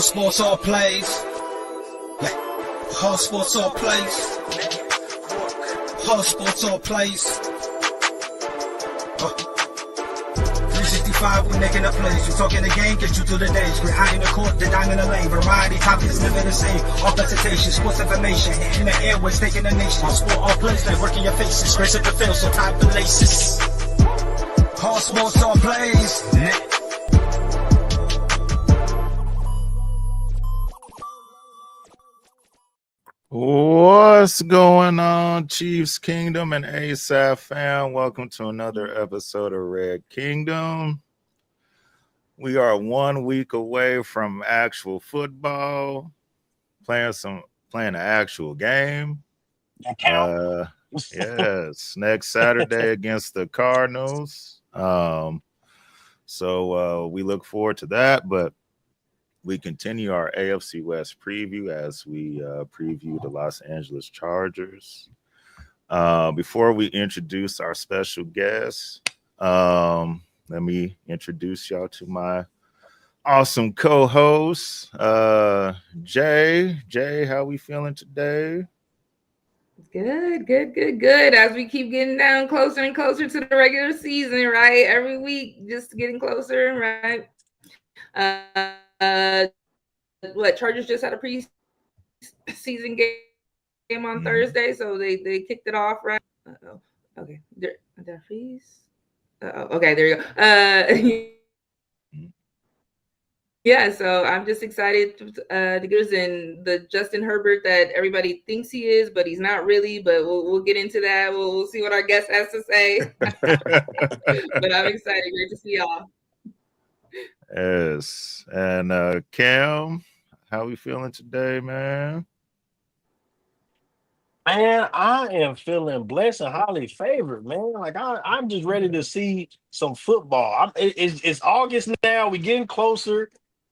Hard sports all plays. Hard sports all plays. Hard sports all plays. 365, we making a plays. You talking the game, get you through the days. We're high in the court, the dime in the lane. Variety topics never the same. All presentation, sports information. In the airways, taking the nation. Hard sport all plays, like working your faces. Grace at the field, so tie the laces. Hard sports all plays. What's going on, Chiefs Kingdom and ASAP fam? Welcome to another episode of Red Kingdom. We are 1 week away from actual football, playing an actual game. Yes, next Saturday against the Cardinals. So we look forward to that, but we continue our AFC West preview as we preview the Los Angeles Chargers. Before we introduce our special guest, let me introduce y'all to my awesome co-host, Jay. Jay, how we feeling today? Good. As we keep getting down closer and closer to the regular season, right? Every week, just getting closer, right? Chargers just had a preseason game on Thursday, so they kicked it off, right? Okay. Did I freeze? Okay, there you go. Yeah, so I'm just excited to get in the Justin Herbert that everybody thinks he is, but he's not really. But we'll get into that. We'll see what our guest has to say. But I'm excited. Great to see y'all. Yes. And Cam, how we feeling today, man? Man, I am feeling blessed and highly favored, man. Like I'm just ready to see some football. It's August now. We're getting closer,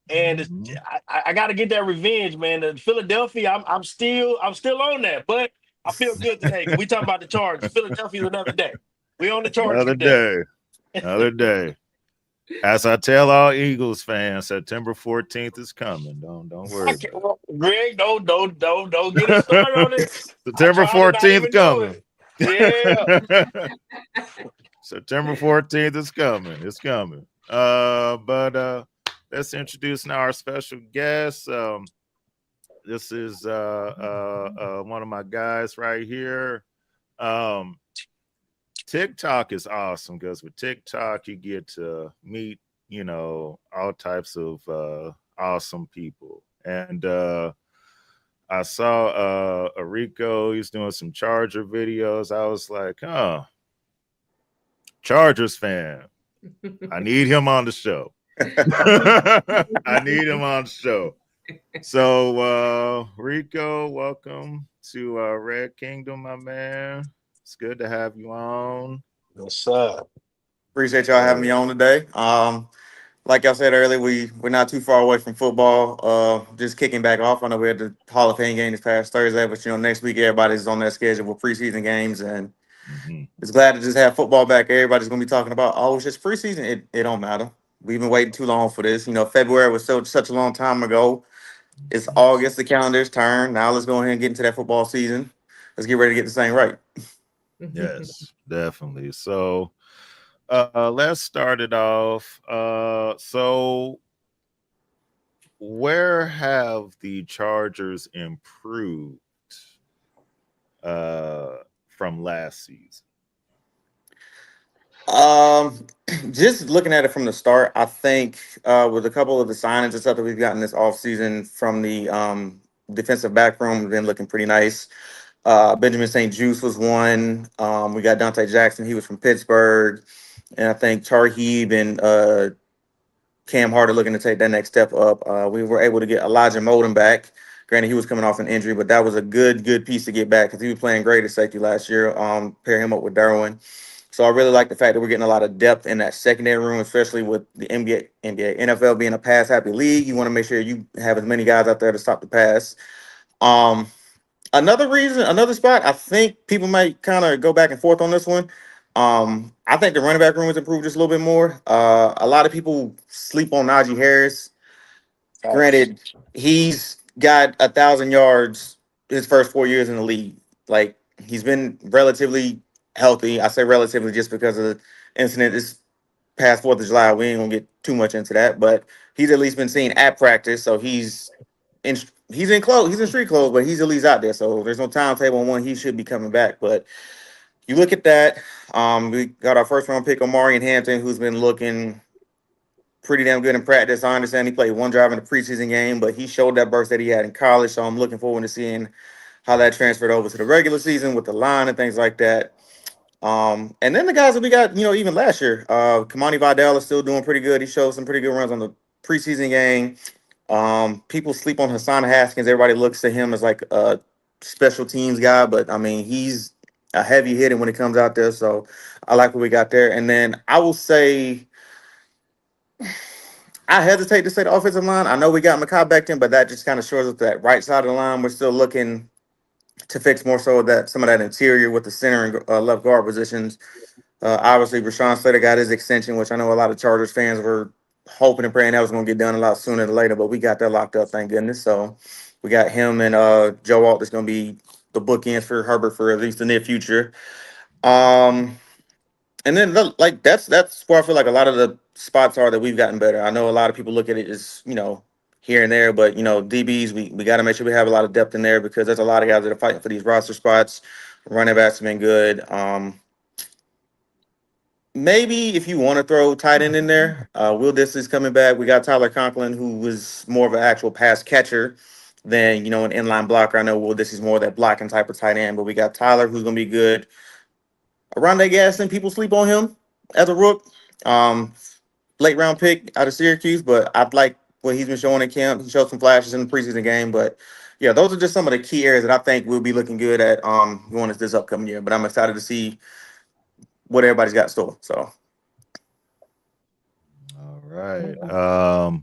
and I got to get that revenge, man. The Philadelphia, I'm still on that, but I feel good today. We talking about the Chargers. Philadelphia's another day. We on the Chargers Another day. As I tell all Eagles fans, September 14th is coming. Don't worry. Greg, don't get us started on it. September 14th coming. Yeah. September 14th is coming. It's coming. But let's introduce now our special guest. This is one of my guys right here. TikTok is awesome because with TikTok you get to meet, all types of awesome people. And I saw Rico, he's doing some Charger videos. I was like, Chargers fan. I need him on the show. So Rico, welcome to Red Kingdom, my man. It's good to have you on. What's up? Appreciate y'all having me on today. Like I said earlier, we're not too far away from football. Just kicking back off. I know we had the Hall of Fame game this past Thursday, but next week everybody's on their schedule with preseason games, and it's glad to just have football back. Everybody's gonna be talking about, it's just preseason. It don't matter. We've been waiting too long for this. February was such a long time ago. It's August, the calendar's turned. Now let's go ahead and get into that football season. Let's get ready to get this thing right. Yes, definitely. So let's start it off. So where have the Chargers improved from last season? Just looking at it from the start, I think with a couple of the signings and stuff that we've gotten this offseason from the defensive back room, we've been looking pretty nice. Benjamin St. Juste was one. We got Dante Jackson. He was from Pittsburgh. And I think Tarheeb and Cam Harder looking to take that next step up. We were able to get Elijah Molden back. Granted, he was coming off an injury, but that was a good piece to get back because he was playing great at safety last year. Pair him up with Derwin. So I really like the fact that we're getting a lot of depth in that secondary room, especially with the NFL being a pass-happy league. You want to make sure you have as many guys out there to stop the pass. Another spot, I think people might kind of go back and forth on this one. I think the running back room has improved just a little bit more. A lot of people sleep on Najee Harris. Granted, he's got 1,000 yards his first 4 years in the league. Like, he's been relatively healthy. I say relatively just because of the incident this past 4th of July. We ain't gonna get too much into that, but he's at least been seen at practice, so he's in clothes, he's in street clothes, but he's at least out there. So there's no timetable on when he should be coming back. But you look at that. We got our first round pick, Omarion Hampton, who's been looking pretty damn good in practice. I understand he played one drive in the preseason game, but he showed that burst that he had in college. So I'm looking forward to seeing how that transferred over to the regular season with the line and things like that. And then the guys that we got, even last year, Kamani Vidal is still doing pretty good. He showed some pretty good runs on the preseason game. People sleep on Hassan Haskins. Everybody looks to him as like a special teams guy, but I mean, he's a heavy hitter when it comes out there. So I like what we got there. And then I will say, I hesitate to say the offensive line. I know we got Makai Becton, but that just kind of shows up that right side of the line. We're still looking to fix more so that some of that interior with the center and left guard positions. Obviously, Rashawn Slater got his extension, which I know a lot of Chargers fans were hoping and praying that was going to get done a lot sooner than later, but we got that locked up, thank goodness. So we got him and Joe Alt that's going to be the bookends for Herbert for at least the near future. And then like that's where I feel like a lot of the spots are that we've gotten better. I know a lot of people look at it as, here and there, but DBs, we got to make sure we have a lot of depth in there because there's a lot of guys that are fighting for these roster spots. Running backs have been good. Maybe if you want to throw tight end in there, Will Dissly's coming back. We got Tyler Conklin, who was more of an actual pass catcher than an inline blocker. I know Will Dissly's more of that blocking type of tight end, but we got Tyler, who's going to be good. Rondé Gaston, people sleep on him as a rook. Late round pick out of Syracuse, but I like what he's been showing in camp. He showed some flashes in the preseason game, but yeah, those are just some of the key areas that I think we'll be looking good at going into this upcoming year. But I'm excited to see what everybody's got in store. So, all right.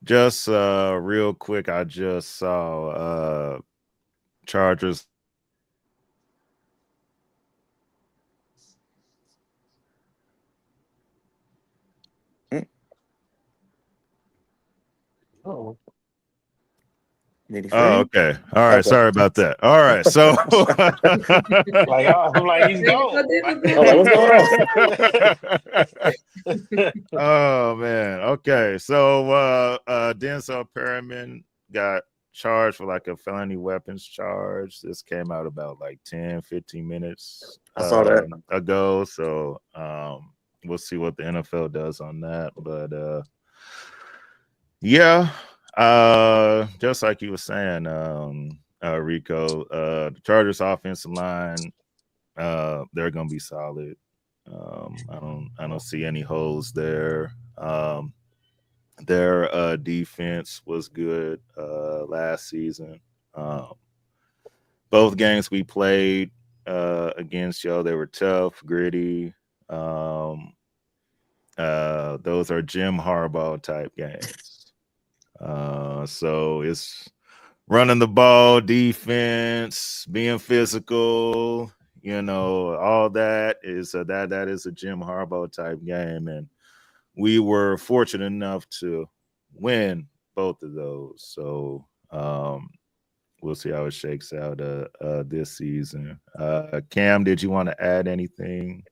Just real quick, I just saw Chargers. Oh, okay. All right. Okay. Sorry about that. All right. So, I'm like, he's gone. What's going on? Oh man. Okay. So, Denzel Perryman got charged for like a felony weapons charge. This came out about like 10-15 minutes I saw that ago. So, we'll see what the NFL does on that. But yeah. Just like you were saying, Rico, the Chargers offensive line, they're gonna be solid. I don't see any holes there. Their defense was good last season. Both games we played against y'all, they were tough, gritty. Those are Jim Harbaugh type games. So it's running the ball, defense, being physical, all that is that is a Jim Harbaugh type game, and we were fortunate enough to win both of those. So we'll see how it shakes out this season. Cam, did you want to add anything?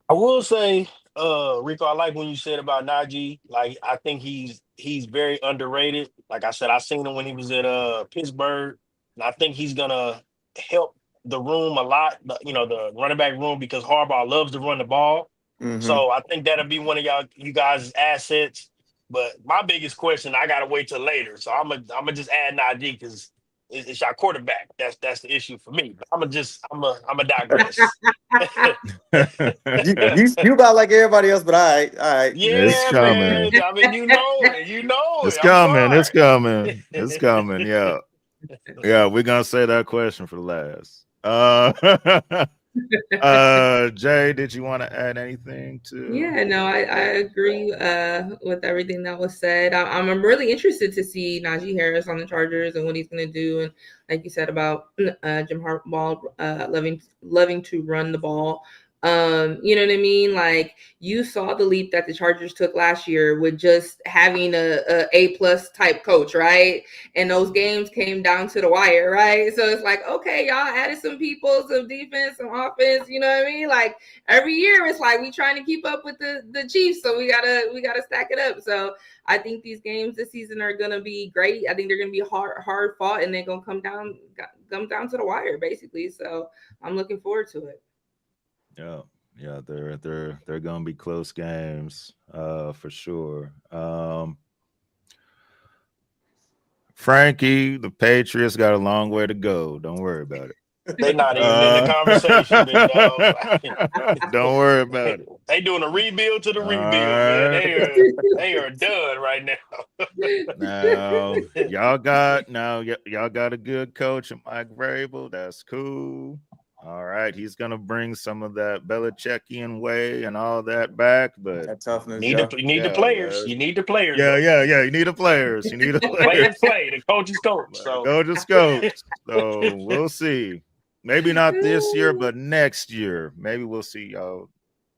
I will say, Rico, I like when you said about Najee. Like, I think he's very underrated. Like I said, I seen him when he was at Pittsburgh, and I think he's gonna help the room a lot. The running back room, because Harbaugh loves to run the ball. Mm-hmm. So I think that'll be one of you guys' assets. But my biggest question, I gotta wait till later. So I'm gonna just add Najee because it's our quarterback. That's the issue for me. But I'm a digress. you about like everybody else, but all right. Yeah, it's coming. Man. I mean, you know. It's coming. It's coming. Yeah. Yeah, we're gonna say that question for last. Jay, did you want to add anything to? Yeah, no, I agree with everything that was said. I'm really interested to see Najee Harris on the Chargers and what he's going to do. And like you said about Jim Harbaugh loving to run the ball. You know what I mean? Like, you saw the leap that the Chargers took last year with just having a plus type coach, right? And those games came down to the wire, right? So it's like, okay, y'all added some people, some defense, some offense. You know what I mean? Like, every year it's like we trying to keep up with the Chiefs, so we gotta stack it up. So I think these games this season are gonna be great. I think they're gonna be hard fought, and they're gonna come down to the wire, basically. So I'm looking forward to it. Yeah, they're gonna be close games, for sure. Frankie, the Patriots got a long way to go. Don't worry about it. They're not even in the conversation, big dog. Don't worry about it. They doing a rebuild to the rebuild, right. man. They are done right now. Now y'all got a good coach in Mike Vrabel. That's cool. All right, he's gonna bring some of that Belichickian way and all that back, but That toughness. You need the players. You need the players. Yeah. You need the players. You need the players. Players play. The coach is coach. So Coach is coach. So we'll see. Maybe not this year, but next year. Maybe we'll see y'all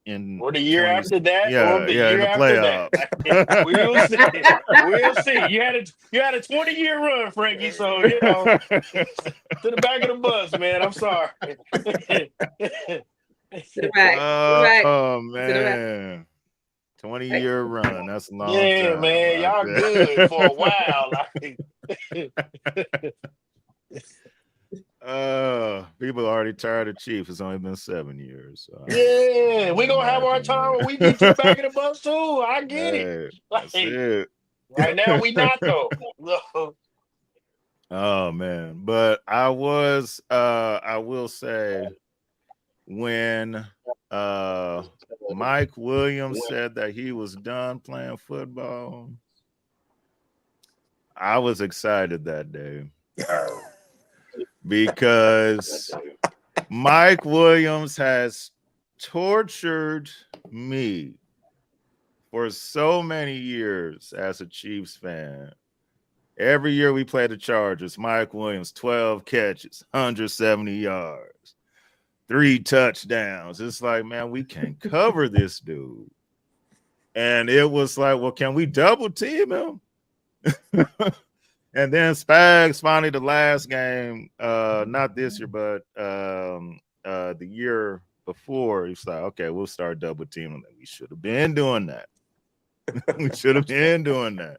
in or the year after that. Yeah, or the in year the after playoffs. that. We'll see. You had a 20-year run, Frankie. So to the back of the bus, man. I'm sorry. Oh man. 20-year run. That's a long time. Yeah, man. Y'all good for a while. People are already tired of Chiefs. It's only been 7 years. So yeah, we're gonna have our time when we get to the back of the bus too. I get it. That's it. Right now we not though. Oh man. But I will say, when Mike Williams said that he was done playing football, I was excited that day. Because Mike Williams has tortured me for so many years as a Chiefs fan. Every year we play the Chargers, Mike Williams, 12 catches, 170 yards, 3 touchdowns. It's like, man, we can't cover this dude. And it was like, well, can we double team him? And then Spags finally the last game, not this year, but the year before, he's like, okay, we'll start double teaming. We should have been doing that. We should have been doing that.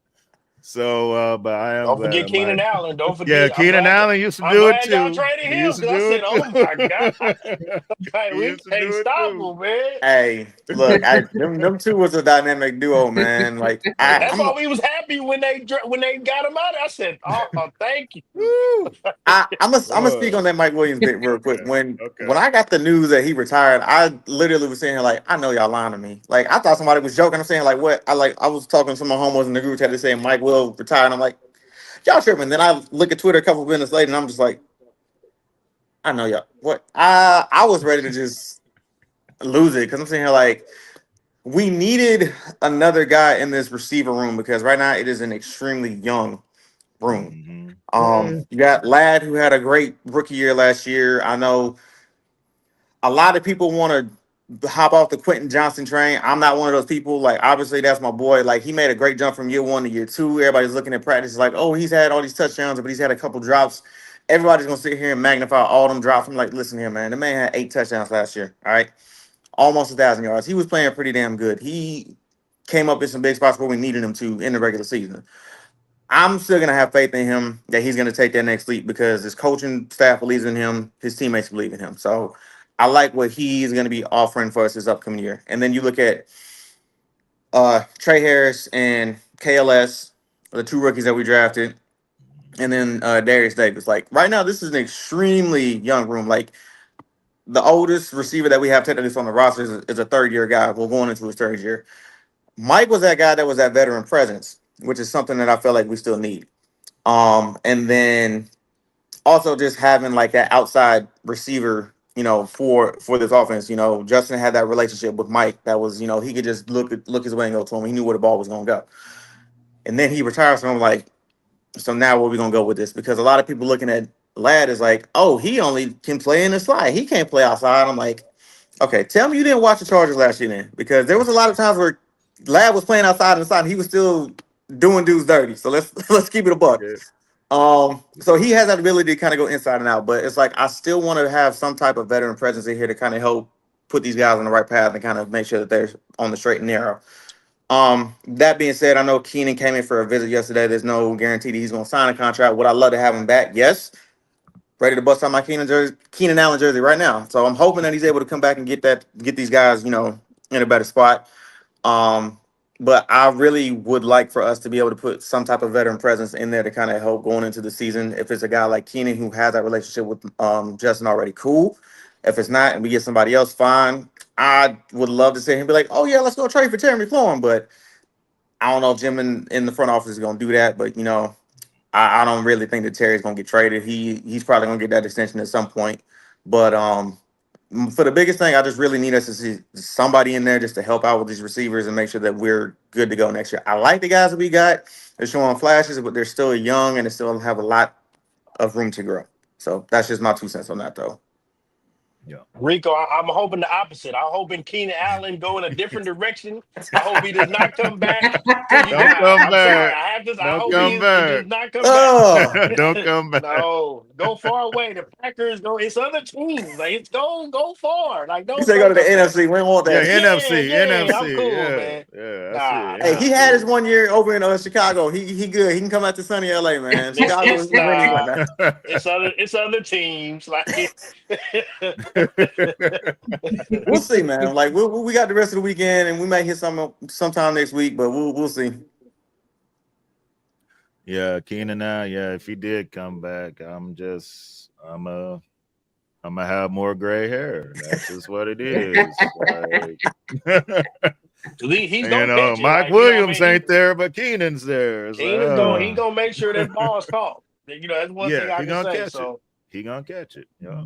So, but I am. Don't forget Keenan Allen. Don't forget. Yeah, Keenan Allen used to do it too. Y'all traded him. I said, "Oh my god, we can't stop him, man." Hey, look, them two was a dynamic duo, man. Like that's why we was happy when they got him out. I said, "Oh, thank you." I'm gonna speak on that Mike Williams bit real quick. When I got the news that he retired, I literally was saying like, I know y'all lying to me. Like I thought somebody was joking. I'm saying like, what? I was talking to my homos in the group chat. They saying Mike will retire, and I'm like, y'all tripping. Then I look at Twitter a couple of minutes later, and I'm just like, I know y'all. What? I was ready to just lose it because I'm saying here like, we needed another guy in this receiver room because right now it is an extremely young room. You got Ladd, who had a great rookie year last year. I know a lot of people want to hop off the Quentin Johnson train. I'm not one of those people. Like, obviously, that's my boy. Like, he made a great jump from year 1 to year 2. Everybody's looking at practice like, oh, he's had all these touchdowns, but he's had a couple drops. Everybody's going to sit here and magnify all them drops. I'm like, listen here, man. The man had 8 touchdowns last year, all right? Almost 1,000 yards. He was playing pretty damn good. He came up in some big spots where we needed him to in the regular season. I'm still going to have faith in him that he's going to take that next leap because his coaching staff believes in him. His teammates believe in him. So I like what he's going to be offering for us this upcoming year. And then you look at Trey Harris and KLS, the 2 rookies that we drafted, and then Darius Davis. Like, right now, this is an extremely young room. Like, the oldest receiver that we have technically on the roster is a 3rd-year guy. We're going into his 3rd year. Mike was that guy that was that veteran presence, which is something that I feel like we still need. And then also just having, like, that outside receiver, for this offense. Justin had that relationship with Mike that was, he could just look his way and go to him. He knew where the ball was going to go. And then he retired, so I'm like, so now where are we going to go with this? Because a lot of people looking at Ladd is like, oh, he only can play in the slide. He can't play outside. I'm like, Okay, tell me you didn't watch the Chargers last year then, because there was a lot of times where Lad was playing outside and inside, and he was still doing dudes dirty. So let's keep it a buck. Yeah. So he has that ability to kind of go inside and out, but it's like I still want to have some type of veteran presence in here to kind of help put these guys on the right path and kind of make sure that they're on the straight and narrow. That being said, I know Keenan came in for a visit yesterday. There's no guarantee that he's going to sign a contract. Would I love to have him back? Yes. Ready to bust out my Keenan Allen jersey right now. So I'm hoping that he's able to come back and get these guys, in a better spot. But I really would like for us to be able to put some type of veteran presence in there to kind of help going into the season. If it's a guy like Keenan who has that relationship with Justin already, cool. If it's not and we get somebody else, fine. I would love to see him be like, oh yeah, let's go trade for Terry McLaurin. But I don't know if Jim in the front office is going to do that. But I don't really think that Terry's going to get traded. He's probably going to get that extension at some point. But for the biggest thing, I just really need us to see somebody in there just to help out with these receivers and make sure that we're good to go next year. I like the guys that we got. They're showing flashes, but they're still young and they still have a lot of room to grow. So that's just my 2 cents on that, though. Yeah. Rico, I'm hoping the opposite. I'm hoping Keenan Allen go in a different direction. I hope he does not come back to you Don't guys. come I'm sorry. back. I have this. I Don't hope come he back. does not come Oh, back. Don't come back. No, go far away. The Packers go. It's other teams. Like it's go far. Like he don't said go to the come back. NFC. We don't want Yeah, that. NFC. I'm cool, Yeah, man. yeah. Nah, That's Hey, it. he had his 1 year over in Chicago. He good. He can come out to sunny LA, man. Chicago is winning right now. It's other teams. Like We'll see, man. Like we got the rest of the weekend, and we might hit sometime next week, but we'll see. Yeah, Keenan. Yeah, if he did come back, I'm gonna have more gray hair. That's just what it is. Like, he's gonna catch it. Mike Like, Williams ain't there, but Keenan's there. It's Keenan's like, he gonna make sure that ball's caught. That's one thing yeah, I he can gonna say. catch So it. He gonna catch it. Yeah,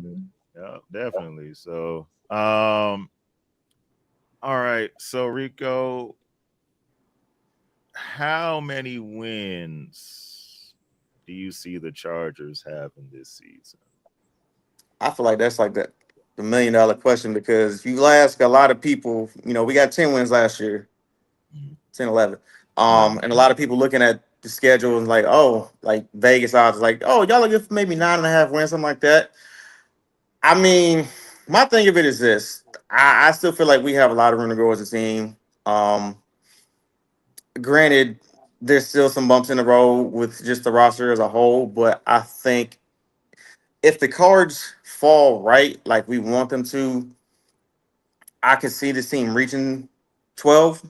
yeah, definitely. So, all right. So Rico, how many wins do you see the Chargers having this season? I feel like that's like the $1 million question, because if you ask a lot of people, we got 10 wins last year, 10, 11. And a lot of people looking at the schedule and like, oh, like Vegas odds, like, oh, y'all are good for maybe 9.5 wins, something like that. I mean, my thing of it is this. I still feel like we have a lot of room to grow as a team. Granted, there's still some bumps in the road with just the roster as a whole, but I think if the cards fall right, like we want them to, I could see this team reaching 12,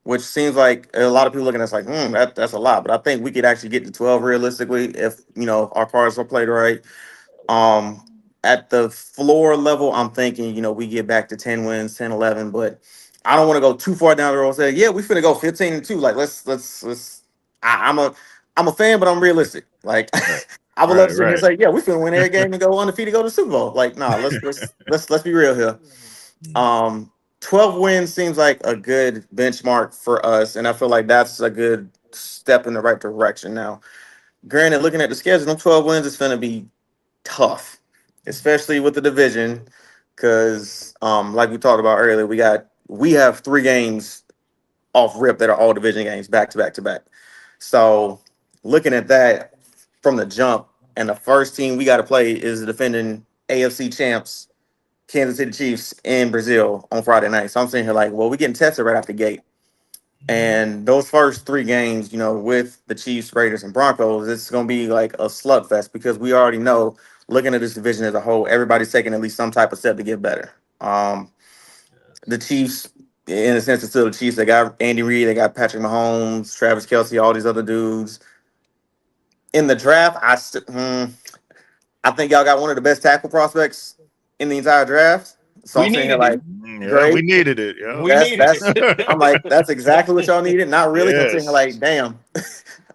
which seems like a lot of people looking at us like, that's a lot. But I think we could actually get to 12 realistically if, our cards are played right. At the floor level, I'm thinking, we get back to 10 wins, 10, 11, but I don't want to go too far down the road and say, yeah, we finna go 15-2. Like, let's. I'm a fan, but I'm realistic. Like, I would love to sit here and say, yeah, we finna win every game and go undefeated, go to the Super Bowl. Like, nah, let's be real here. 12 wins seems like a good benchmark for us, and I feel like that's a good step in the right direction. Now, granted, looking at the schedule, them 12 wins is going to be tough, especially with the division, because like we talked about earlier, we have 3 games off rip that are all division games back to back to back. So looking at that from the jump, and the first team we got to play is the defending AFC champs, Kansas City Chiefs, in Brazil on Friday night. So I'm sitting here like, well, we're getting tested right out the gate. And those first 3 games, with the Chiefs, Raiders, and Broncos, it's going to be like a slugfest, because we already know, looking at this division as a whole, everybody's taking at least some type of step to get better. The Chiefs, in a sense, it's still the Chiefs. They got Andy Reid, they got Patrick Mahomes, Travis Kelce, all these other dudes. In the draft, I think y'all got one of the best tackle prospects in the entire draft. So I'm saying here like, great. We needed it. Yeah. We needed it. I'm like, that's exactly what y'all needed. Not really. Yes. I'm saying like, damn,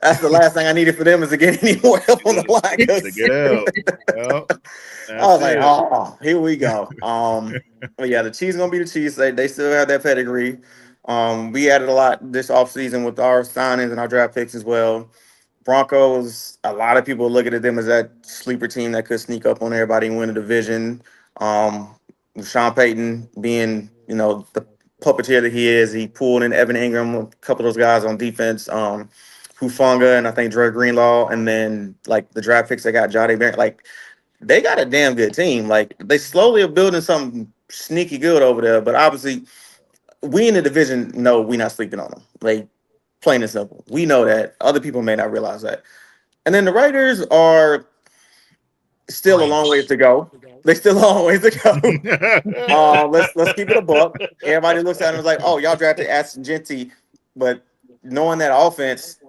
that's the last thing I needed for them is to get any more help on the line. To get out. Well, I was like, oh, here we go. But yeah, the Chiefs gonna be the Chiefs. They still have that pedigree. We added a lot this offseason with our signings and our draft picks as well. Broncos, a lot of people looking at them as that sleeper team that could sneak up on everybody and win a division. Sean Payton being, the puppeteer that he is, he pulled in Evan Ingram, a couple of those guys on defense, Hufanga, and I think Dre Greenlaw, and then like the draft picks they got, Jody Barrett. Like they got a damn good team. Like they slowly are building something sneaky good over there. But obviously, we in the division know we're not sleeping on them. Like plain and simple, we know that. Other people may not realize that. And then the Raiders are still a long ways to go. They still a long ways to go. Let's keep it a buck. Everybody looks at it and is like, oh, y'all drafted Ashton Genty, but knowing that offense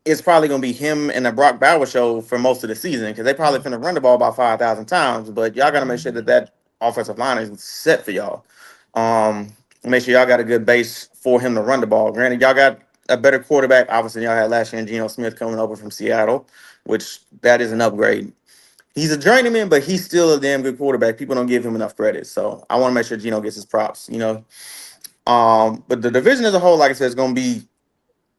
is probably going to be him and the Brock Bauer show for most of the season because they probably finna run the ball about 5,000 times. But y'all got to make sure that offensive line is set for y'all. Make sure y'all got a good base for him to run the ball. Granted, y'all got a better quarterback. Obviously, y'all had last year and Geno Smith coming over from Seattle, which that is an upgrade. He's a journeyman, but he's still a damn good quarterback. People don't give him enough credit. So I want to make sure Geno gets his props, But the division as a whole, like I said, is going to be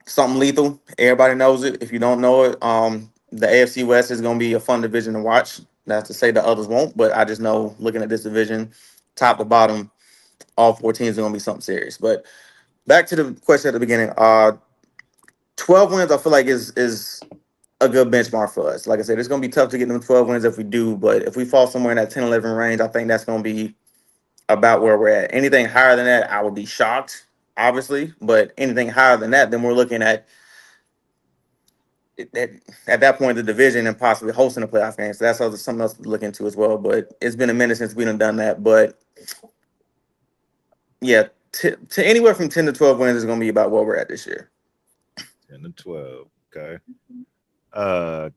something lethal. Everybody knows it. If you don't know it, the AFC West is going to be a fun division to watch. Not to say the others won't, but I just know looking at this division, top to bottom, all 4 teams are going to be something serious. But back to the question at the beginning, 12 wins I feel like is a good benchmark for us. Like I said, it's going to be tough to get them 12 wins if we do, but if we fall somewhere in that 10-11 range, I think that's going to be about where we're at. Anything higher than that, I would be shocked, obviously, but anything higher than that, then we're looking at that point the division and possibly hosting a playoff game. So that's something else to look into as well. But it's been a minute since we done that. But yeah, to anywhere from 10 to 12 wins is going to be about where we're at this year. 10 to 12. Okay.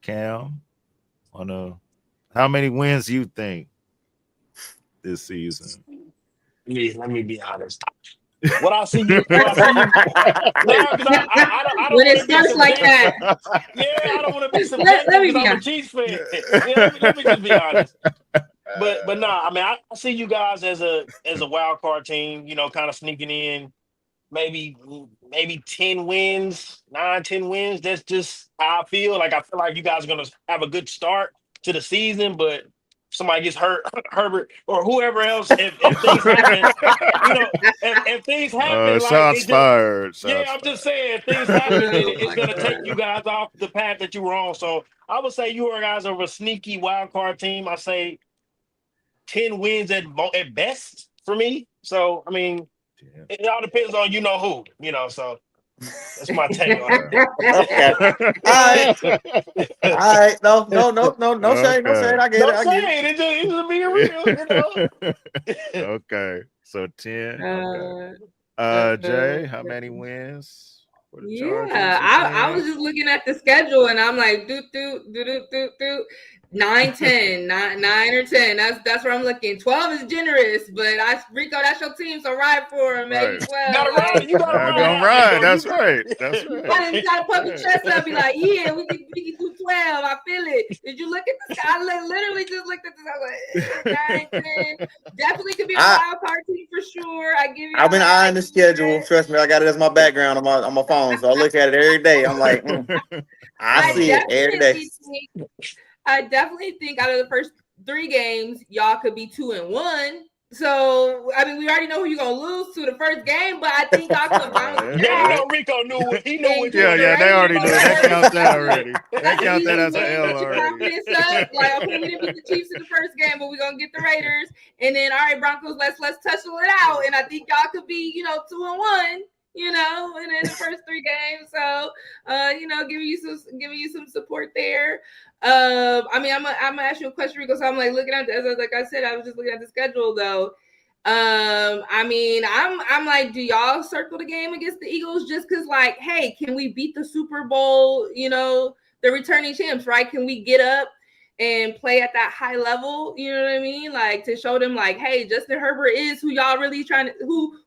Cam, how many wins do you think this season? Let me be honest. What I see you. No, because I don't When it want to be starts like that. Yeah, I don't want to be subjective because I'm a Chiefs fan. Yeah, let me just be honest. But no, I mean I see you guys as a wild card team, kind of sneaking in, maybe 10 wins, 9-10 wins. That's just how I feel. Like I feel like you guys are gonna have a good start to the season, but somebody gets hurt, Herbert or whoever else, if things happen, if things happen, shots fired. I'm just saying, if things happen, it's going to take you guys off the path that you were on. So I would say you guys are a sneaky wild card team. I say 10 wins at best for me. So, I mean, it all depends on who, so. That's my take on it. Okay. All right. No shade. No shade. I get it. It's just being real, Okay. So 10. Okay. Jay, how many wins for the Chargers? I was just looking at the schedule and I'm like, 9, 10, 9 or 10. That's where I'm looking. 12 is generous, but Rico, that's your team, so ride for him. Maybe 12. You gotta ride. You gotta ride. That's right. That's right. You gotta put your chest up and be like, yeah, we can do 12. I feel it. Did you look at this? I literally just looked at this. I was like, 9, 10. Definitely could be a wild card team for sure. I've been eyeing the schedule. Trust me, I got it as my background on my phone, so I look at it every day. I'm like, I see it every day. I definitely think out of the first 3 games, y'all could be 2-1. So, I mean, we already know who you're going to lose to the first game, but I think y'all could bounce back. Rico knew what he knew. Yeah, they already knew. That counts that already. That counts that as an L already. Confidence up. Like, okay, we didn't beat the Chiefs in the first game, but we're going to get the Raiders. And then, all right, Broncos, let's tussle it out. And I think y'all could be, 2-1. And in the first 3 games. So, giving you some support there. I mean, I'm gonna ask you a question, Rico. So I'm like looking at, like I said, I was just looking at the schedule though. I mean, I'm like, do y'all circle the game against the Eagles just because, like, hey, can we beat the Super Bowl? The returning champs, right? Can we get up and play at that high level? You know what I mean? Like to show them, like, hey, Justin Herbert is who y'all really trying to,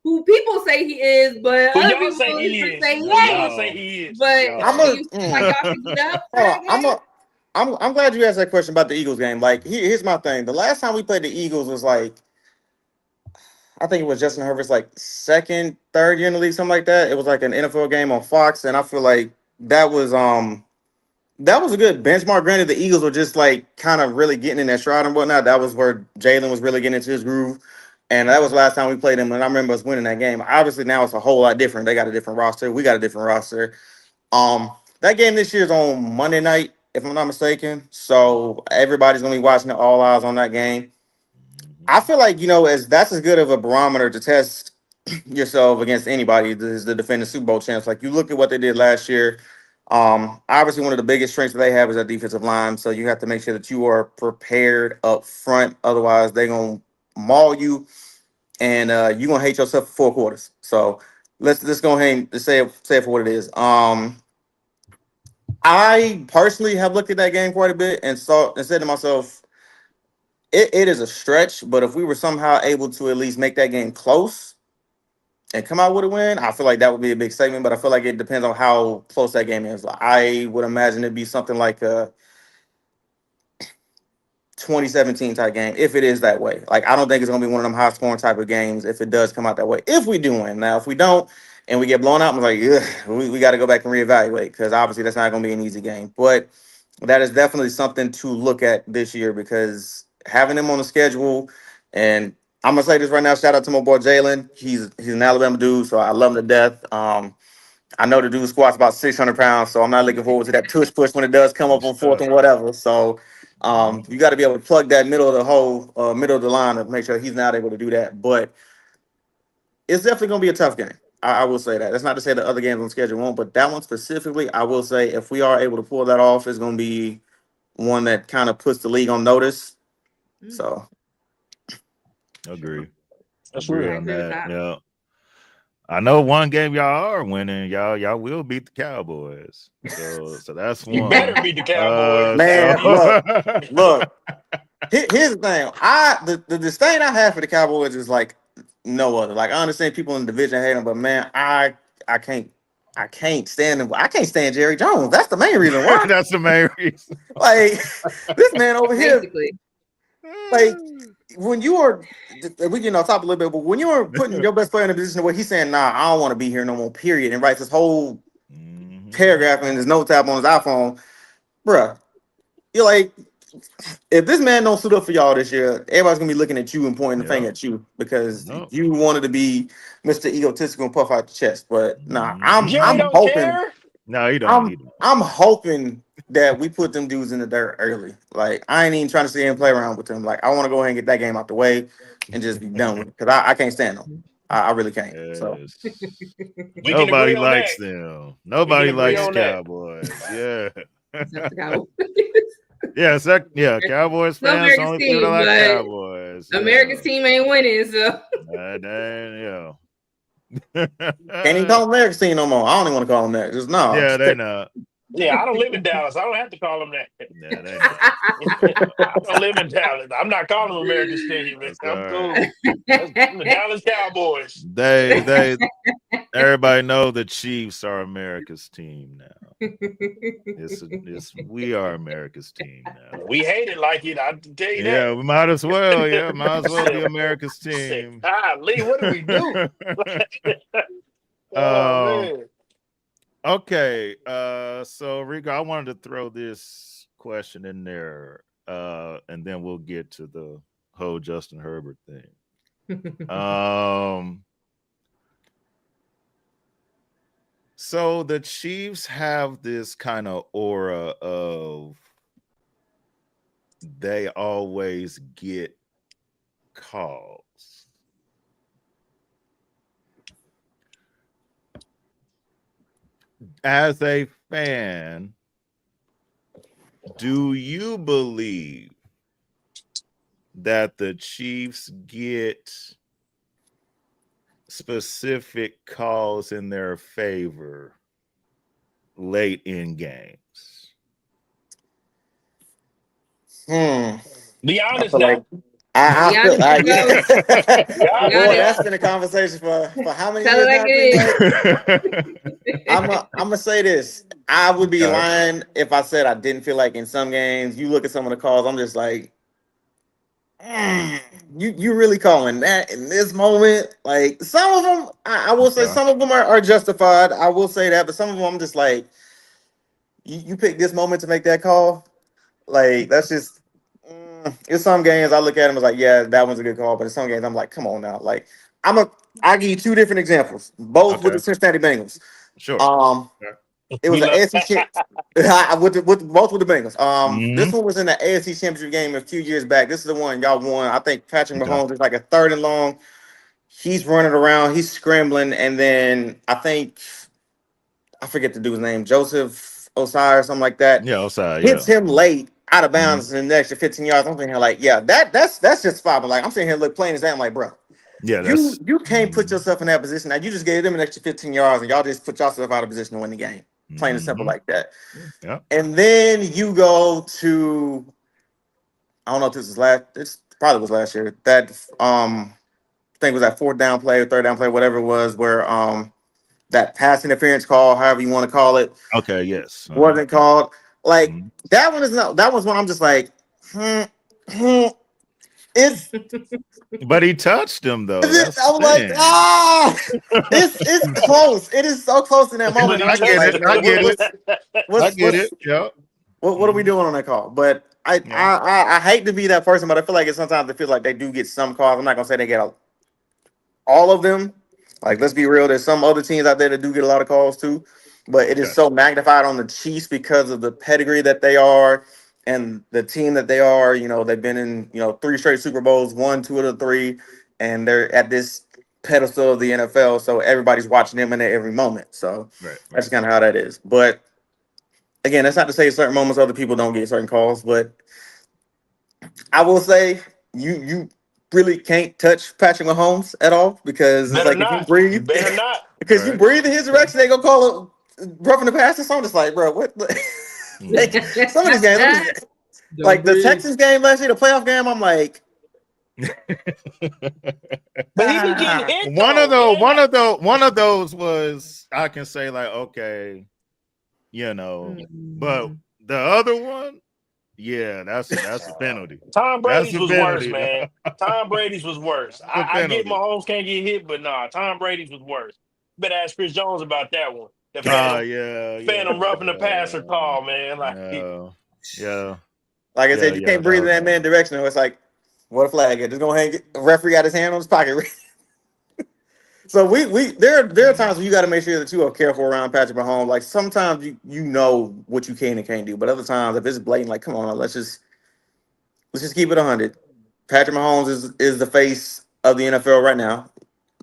who people say he is, but other people say he is. But y'all can get up. I'm glad you asked that question about the Eagles game. Like, here's my thing. The last time we played the Eagles was like, I think it was Justin Herbert's like 2nd, 3rd year in the league, something like that. It was like an NFL game on Fox, and I feel like that was that was a good benchmark. Granted, the Eagles were just like kind of really getting in their stride and whatnot. That was where Jalen was really getting into his groove. And that was the last time we played them. And I remember us winning that game. Obviously, now it's a whole lot different. They got a different roster. We got a different roster. That game this year is on Monday night, if I'm not mistaken. So everybody's gonna be watching it, all eyes on that game. I feel like, as that's as good of a barometer to test yourself against anybody is the defending Super Bowl champs. Like, you look at what they did last year. Obviously one of the biggest strengths that they have is that defensive line. So you have to make sure that you are prepared up front. Otherwise, they're gonna maul you, and you're gonna hate yourself for 4 quarters. So let's go ahead and say it for what it is. I personally have looked at that game quite a bit and said to myself, it is a stretch, but if we were somehow able to at least make that game close and come out with a win, I feel like that would be a big statement. But I feel like it depends on how close that game is. I would imagine it'd be something like a 2017 type game, if it is that way. Like, I don't think it's gonna be one of them high scoring type of games if it does come out that way. If we do win. Now, if we don't and we get blown out, I'm like, we got to go back and reevaluate, because obviously that's not gonna be an easy game. But that is definitely something to look at this year, because having him on the schedule, and I'm gonna say this right now, shout out to my boy Jalen. He's an Alabama dude, so I love him to death. I know the dude squats about 600 pounds, so I'm not looking forward to that tush push when it does come up on fourth and whatever. So you got to be able to plug that middle of the hole, middle of the line, to make sure he's not able to do that. But it's definitely going to be a tough game. I will say that. That's not to say the other games on schedule won't, but that one specifically, I will say if we are able to pull that off, it's going to be one that kind of puts the league on notice. So, Agree. That's Agree real. on that. Yeah. I know one game y'all are winning. Y'all will beat the Cowboys. So that's one. You better beat the Cowboys. Man, look. Here's the thing. The disdain I have for the Cowboys is like no other. Like, I understand people in the division hate them, but man, I can't stand him. I can't stand Jerry Jones. That's the main reason why. That's the main reason. Like, this man over here, Basically. like, when you are, we can talk a little bit, but when you are putting your best player in a position where he's saying, "Nah, I don't want to be here no more," period, and writes this whole paragraph in his notes app on his iPhone, bruh, you're like, if this man don't suit up for y'all this year, everybody's gonna be looking at you and pointing the finger at you, because you wanted to be Mr. Egotistical and puff out the chest. But nah, I'm hoping. Care? No, you don't. I'm hoping that we put them dudes in the dirt early. Like, I ain't even trying to sit here and play around with them. Like, I want to go ahead and get that game out the way and just be done with it, because I can't stand them. I really can't. Yes. So nobody likes them. Nobody likes Cowboys. Yeah. Yeah, Cowboys fans only people like Cowboys. America's team ain't winning, so yeah. Can't even call them America's team no more. I don't even want to call them that. Just no. Yeah, they not. Yeah, I don't live in Dallas. I don't have to call them that. Yeah, they I don't live in Dallas. I'm not calling them America's team. I'm cool. The Dallas Cowboys. They everybody know the Chiefs are America's team now. We are America's team now. We hate it like it. I can tell you that. Yeah, we might as well. Yeah, might as well be America's team. Lee, what do we do? Man. Okay, so Rico, I wanted to throw this question in there, and then we'll get to the whole Justin Herbert thing. So the Chiefs have this kind of aura of they always get calls. As a fan, do you believe that the Chiefs get specific calls in their favor late in games? Be honest now. I feel like that's been a conversation for how many years now? I'm gonna say this. I would be lying if I said I didn't feel like in some games, you look at some of the calls, I'm just like, you really calling that in this moment? Like, some of them, I will say some of them are justified. I will say that, but some of them I'm just like, you pick this moment to make that call. Like that's just. In some games, I look at them as like, yeah, that one's a good call. But in some games, I'm like, come on now. Like, I'll give you two different examples, both with the Cincinnati Bengals. Sure. It was an AFC both with the Bengals. This one was in the AFC Championship game a few years back. This is the one y'all won. I think Patrick Mahomes is like a 3rd and long. He's running around, he's scrambling, and then I forget the dude's name, Joseph Osai or something like that. Yeah, Osai. Hits him late, out of bounds in the extra 15 yards. I'm thinking like, yeah, that's just fine. But like, I'm sitting here playing as that. I'm like, bro, yeah, you can't put yourself in that position. Now you just gave them an extra 15 yards, and y'all just put yourself out of position to win the game. Plain and simple like that. Yeah. And then you go to, I don't know if this probably was last year. That I think it was that 4th down play or 3rd down play, whatever it was, where that pass interference call, however you want to call it. Okay, yes. Wasn't called. Like that one is not. That was when I'm just like, it's. But he touched him though. I'm like, it's close. It is so close in that moment. I get it. I get it. Yeah. What are we doing on that call? But I hate to be that person, but I feel like sometimes it feels like they do get some calls. I'm not gonna say they get all of them. Like, let's be real. There's some other teams out there that do get a lot of calls too, but it is so magnified on the Chiefs because of the pedigree that they are and the team that they are. You know, they've been in 3 straight Super Bowls, won 2 of the 3, and they're at this pedestal of the NFL. So everybody's watching them in every moment. So that's kind of how that is. But again, that's not to say certain moments other people don't get certain calls, but I will say you really can't touch Patrick Mahomes at all because it's like if you breathe, because you breathe in his direction, they gonna call it roughing the passer. So I'm just like, bro, what? Like, some of these games, like the Texans game last year, the playoff game, I'm like. But he be getting hit. One of those was I can say like, okay, but the other one. Yeah, that's a penalty. Tom Brady's was worse, man. Tom Brady's was worse. I get Mahomes can't get hit, but nah, Tom Brady's was worse. Better ask Chris Jones about that one. The Phantom roughing the passer call, man. Like, like I said, you can't breathe in that man's direction. It's like, what a flag! Just go ahead and get the referee got his hand on his pocket. So there are times when you got to make sure that you are careful around Patrick Mahomes. Like sometimes you know what you can and can't do, but other times if it's blatant, like come on, let's just keep it 100. Patrick Mahomes is the face of the NFL right now.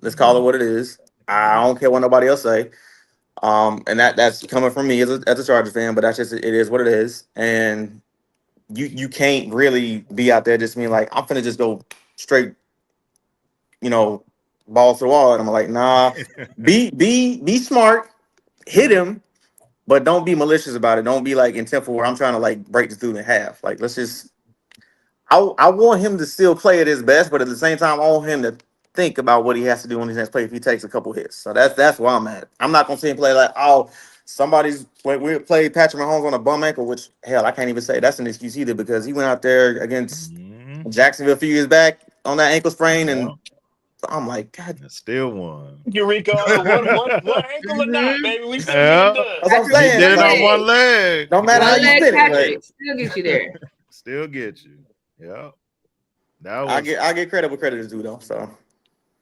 Let's call it what it is. I don't care what nobody else say. And that's coming from me as a Chargers fan, but that's just it is what it is. And you can't really be out there just being like I'm finna just go straight, balls to the wall, and I'm like, nah, be smart, hit him, but don't be malicious about it. Don't be like intentful where I'm trying to like break this dude in half. Like, let's just. I want him to still play at his best, but at the same time, I want him to think about what he has to do on his next play if he takes a couple hits. So that's where I'm at. I'm not gonna see him play like, we played Patrick Mahomes on a bum ankle, which hell, I can't even say that's an excuse either because he went out there against Jacksonville a few years back on that ankle sprain and. I'm like, God, still won. You Rico, one ankle or not, baby. We still get it done. That's what I'm saying. He did it on one leg. No matter how you spin it, still get you there. Still get you. Yeah. I get credit what credit is due though. So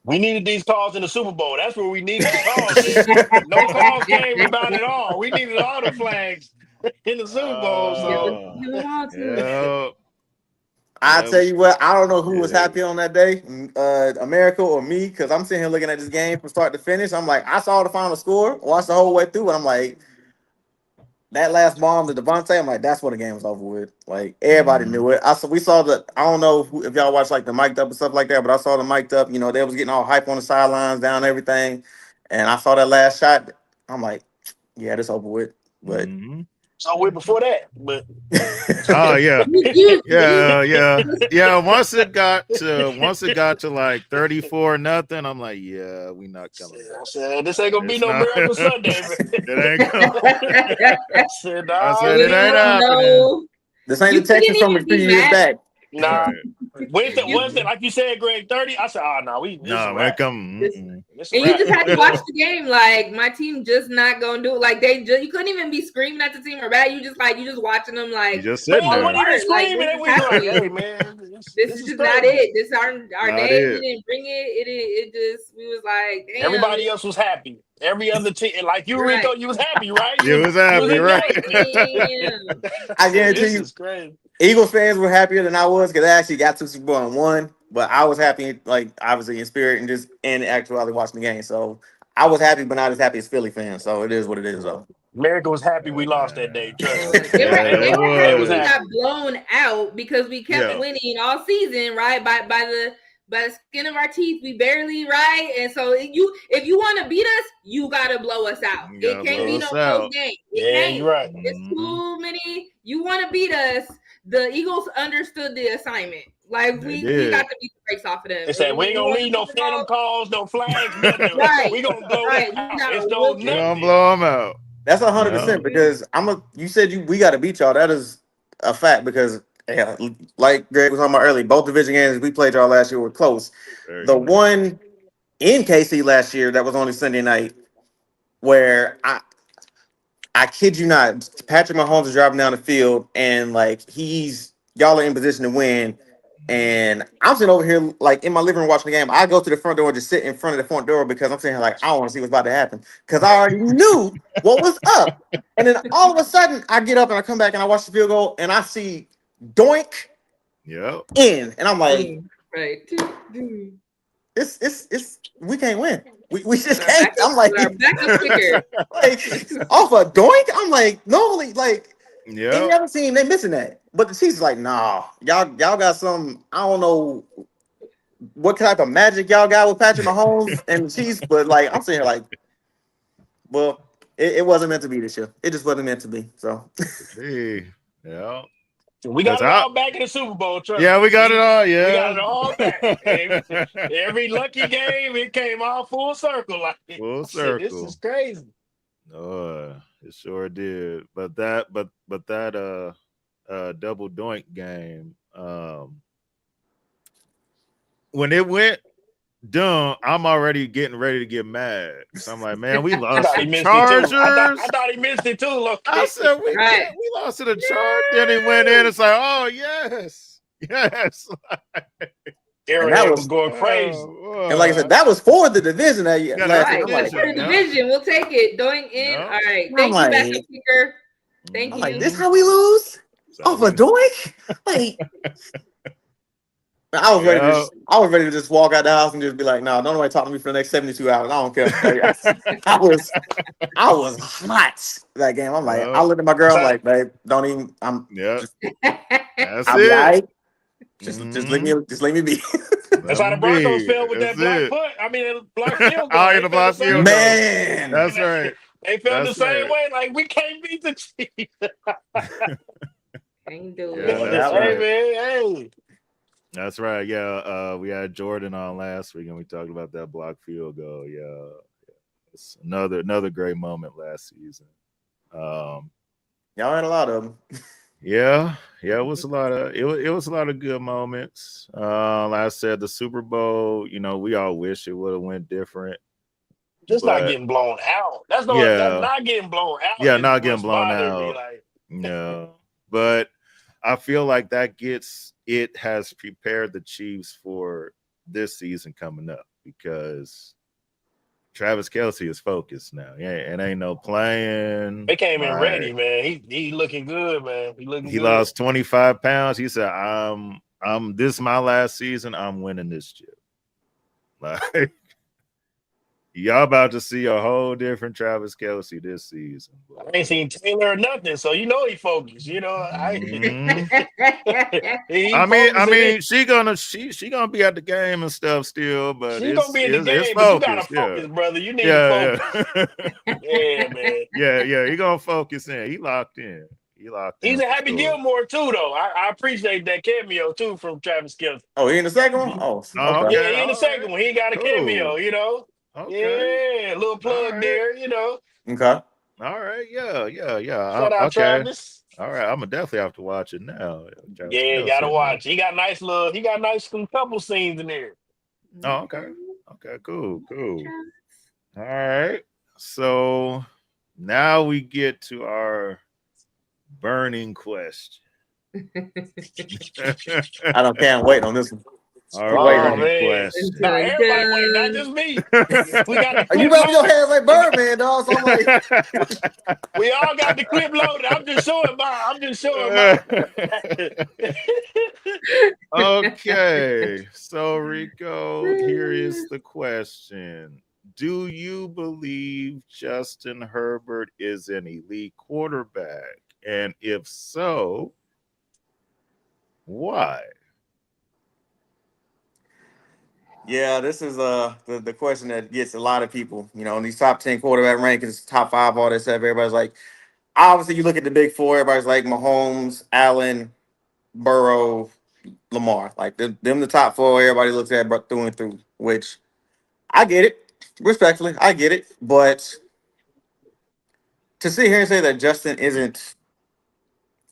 we needed these calls in the Super Bowl. That's where we needed the calls. No calls came about it all. We needed all the flags in the Super Bowl. So I tell you what, I don't know who was happy on that day, America or me, because I'm sitting here looking at this game from start to finish. I'm like, I saw the final score, watched the whole way through, and I'm like, that last bomb to Devontae, I'm like, that's what the game was over with. Like everybody knew it. We saw I don't know if y'all watched like the mic'd up and stuff like that, but I saw the mic'd up. They was getting all hype on the sidelines, down everything, and I saw that last shot. I'm like, yeah, this over with. But. So we're before that, but oh yeah. Once it got to like 34-0 I'm like, yeah, we not coming. I said this ain't gonna be no Miracle Sunday. It ain't gonna. I said it ain't happening. This ain't the Texans from a few years back. Nah, Wednesday, like you said, Greg, 30. I said, oh no, this is a man, wrap. come. This- This a And you wrap. just had to watch the game. Like my team just not gonna do it. Like you couldn't even be screaming at the team or bad. You just watching them You like just Man, sitting I there. wasn't even Like, screaming. this They is was like, happening. hey man, this is just not crazy. it. This our Not day. it. We didn't bring it. It just we was like, damn. Everybody else was happy. Every other team, like you, Right. Rico, you was happy, right? You was happy, right? Damn. I guarantee This you, is crazy. Eagles fans were happier than I was because they actually got to Super Bowl and won. But I was happy, like obviously in spirit and just in actuality watching the game. So I was happy, but not as happy as Philly fans. So it is what it is, though. America was happy we lost that day. Trust me. They were Yeah, it happy was. we got blown out because we kept winning all season, right? By the skin of our teeth, we barely, right? And so if you want to beat us, you gotta blow us out. You It gotta can't blow be no us close out. game. Yeah, Can't. you're right. It's too many. You want to beat us. The Eagles understood the assignment. Like we got to beat the brakes off of them. They said we ain't gonna leave no phantom calls, no flags, nothing. Right. We gonna blow Right. them out. We got It's a no whoop. We gonna nothing. blow them out. That's 100% because you said we got to beat y'all. That is a fact because like Greg was talking about earlier, both division games we played y'all last year were close. The one in KC last year that was only Sunday night where I kid you not, Patrick Mahomes is driving down the field and like y'all are in position to win. And I'm sitting over here like in my living room watching the game. I go to the front door and just sit in front of the front door because I'm sitting here like I want to see what's about to happen because I already knew what was up. And then all of a sudden I get up and I come back and I watch the field goal and I see doink in, and I'm like, right. It's we can't win. We just can't. I'm like, backup kicker. like off a doink. I'm like, normally like. Yeah. Any other team, they missing that. But the Chiefs is like, nah, y'all got some, I don't know what type of magic y'all got with Patrick Mahomes and the Chiefs, but like I'm saying like, well, it wasn't meant to be this year. It just wasn't meant to be. So yeah. We got it all back in the Super Bowl, trust me. We got it all, yeah. We got it all back. Every lucky game, it came all full circle. Like full circle. This is crazy. It sure did. But that double doink game, when it went dumb, I'm already getting ready to get mad. So I'm like, man, we lost to the Chargers. I thought he missed it too. Look, I said we lost to the Chargers. Then he went in. It's like, oh yes. Aaron was going crazy. And like I said, that was for the division that year. Right. For the division, we'll take it. Doink in. All right. Thank you, backup kicker. Thank you. Like, this how we lose? Off a doink? Like I was ready to just walk out the house and just be like, no, don't nobody talk to me for the next 72 hours. I don't care. Like, I was hot that game. I'm like, I looked at my girl, I'm like, babe, don't even. I'll be all right. Just let me be. That's how the Broncos fell with that black foot. I mean, black field goal. In the black field goal. Man, that's right. They felt the same way. Like we can't beat the Chiefs. Can't do it. Hey. That's right. Yeah, we had Jordan on last week, and we talked about that block field goal. Yeah, it's another great moment last season. Y'all had a lot of them. Yeah, it was a lot of good moments. Like I said, the Super Bowl, we all wish it would have went different. Just not getting blown out. That's not getting blown out. Yeah, not getting blown out. No, but I feel like it has prepared the Chiefs for this season coming up because Travis Kelce is focused now. Yeah, it ain't no playing. They came in ready, man. He looking good, man. He lost 25 pounds. He said, this is my last season. I'm winning this chip. Like, y'all about to see a whole different Travis Kelce this season. I ain't seen Taylor or nothing, so he focused. I mean, she gonna be at the game and stuff still, but she's gonna be in the game. But you gotta focus, brother. You need to focus. Yeah, man. Yeah. He gonna focus in. He locked in. He's a Happy Gilmore too, though. I appreciate that cameo too from Travis Kelce. Oh, he in the second one? Oh, okay. Yeah, he in the second one. He got a cameo. Okay. Yeah, a little plug there, Okay. All right. Yeah. Shout out Travis. All right, I'm gonna definitely have to watch it now. Travis Yeah, gotta Kelce in there. watch. He got nice couple scenes in there. Oh, okay. Okay, cool, cool. All right. So now we get to our burning question. I can't wait on this one. Our We waiting Oh on it. burning man. Until Nah, question. it everybody wait, not does. just me. We got the Are you clip rubbing your loaded. hands like Birdman, dog? So I'm like, We all got the clip loaded. I'm just showing mine. I'm just showing mine. Okay, so Rico, here is the question. Do you believe Justin Herbert is an elite quarterback? And if so, why? yeah, this is the question that gets a lot of people. You know, in these top 10 quarterback rankings, top five, all that stuff. Everybody's like, obviously, you look at the big four. Everybody's like Mahomes, Allen, Burrow, Lamar. Like them the top four. Everybody looks at through and through. Which I get it, respectfully, I get it. But to sit here and say that Justin isn't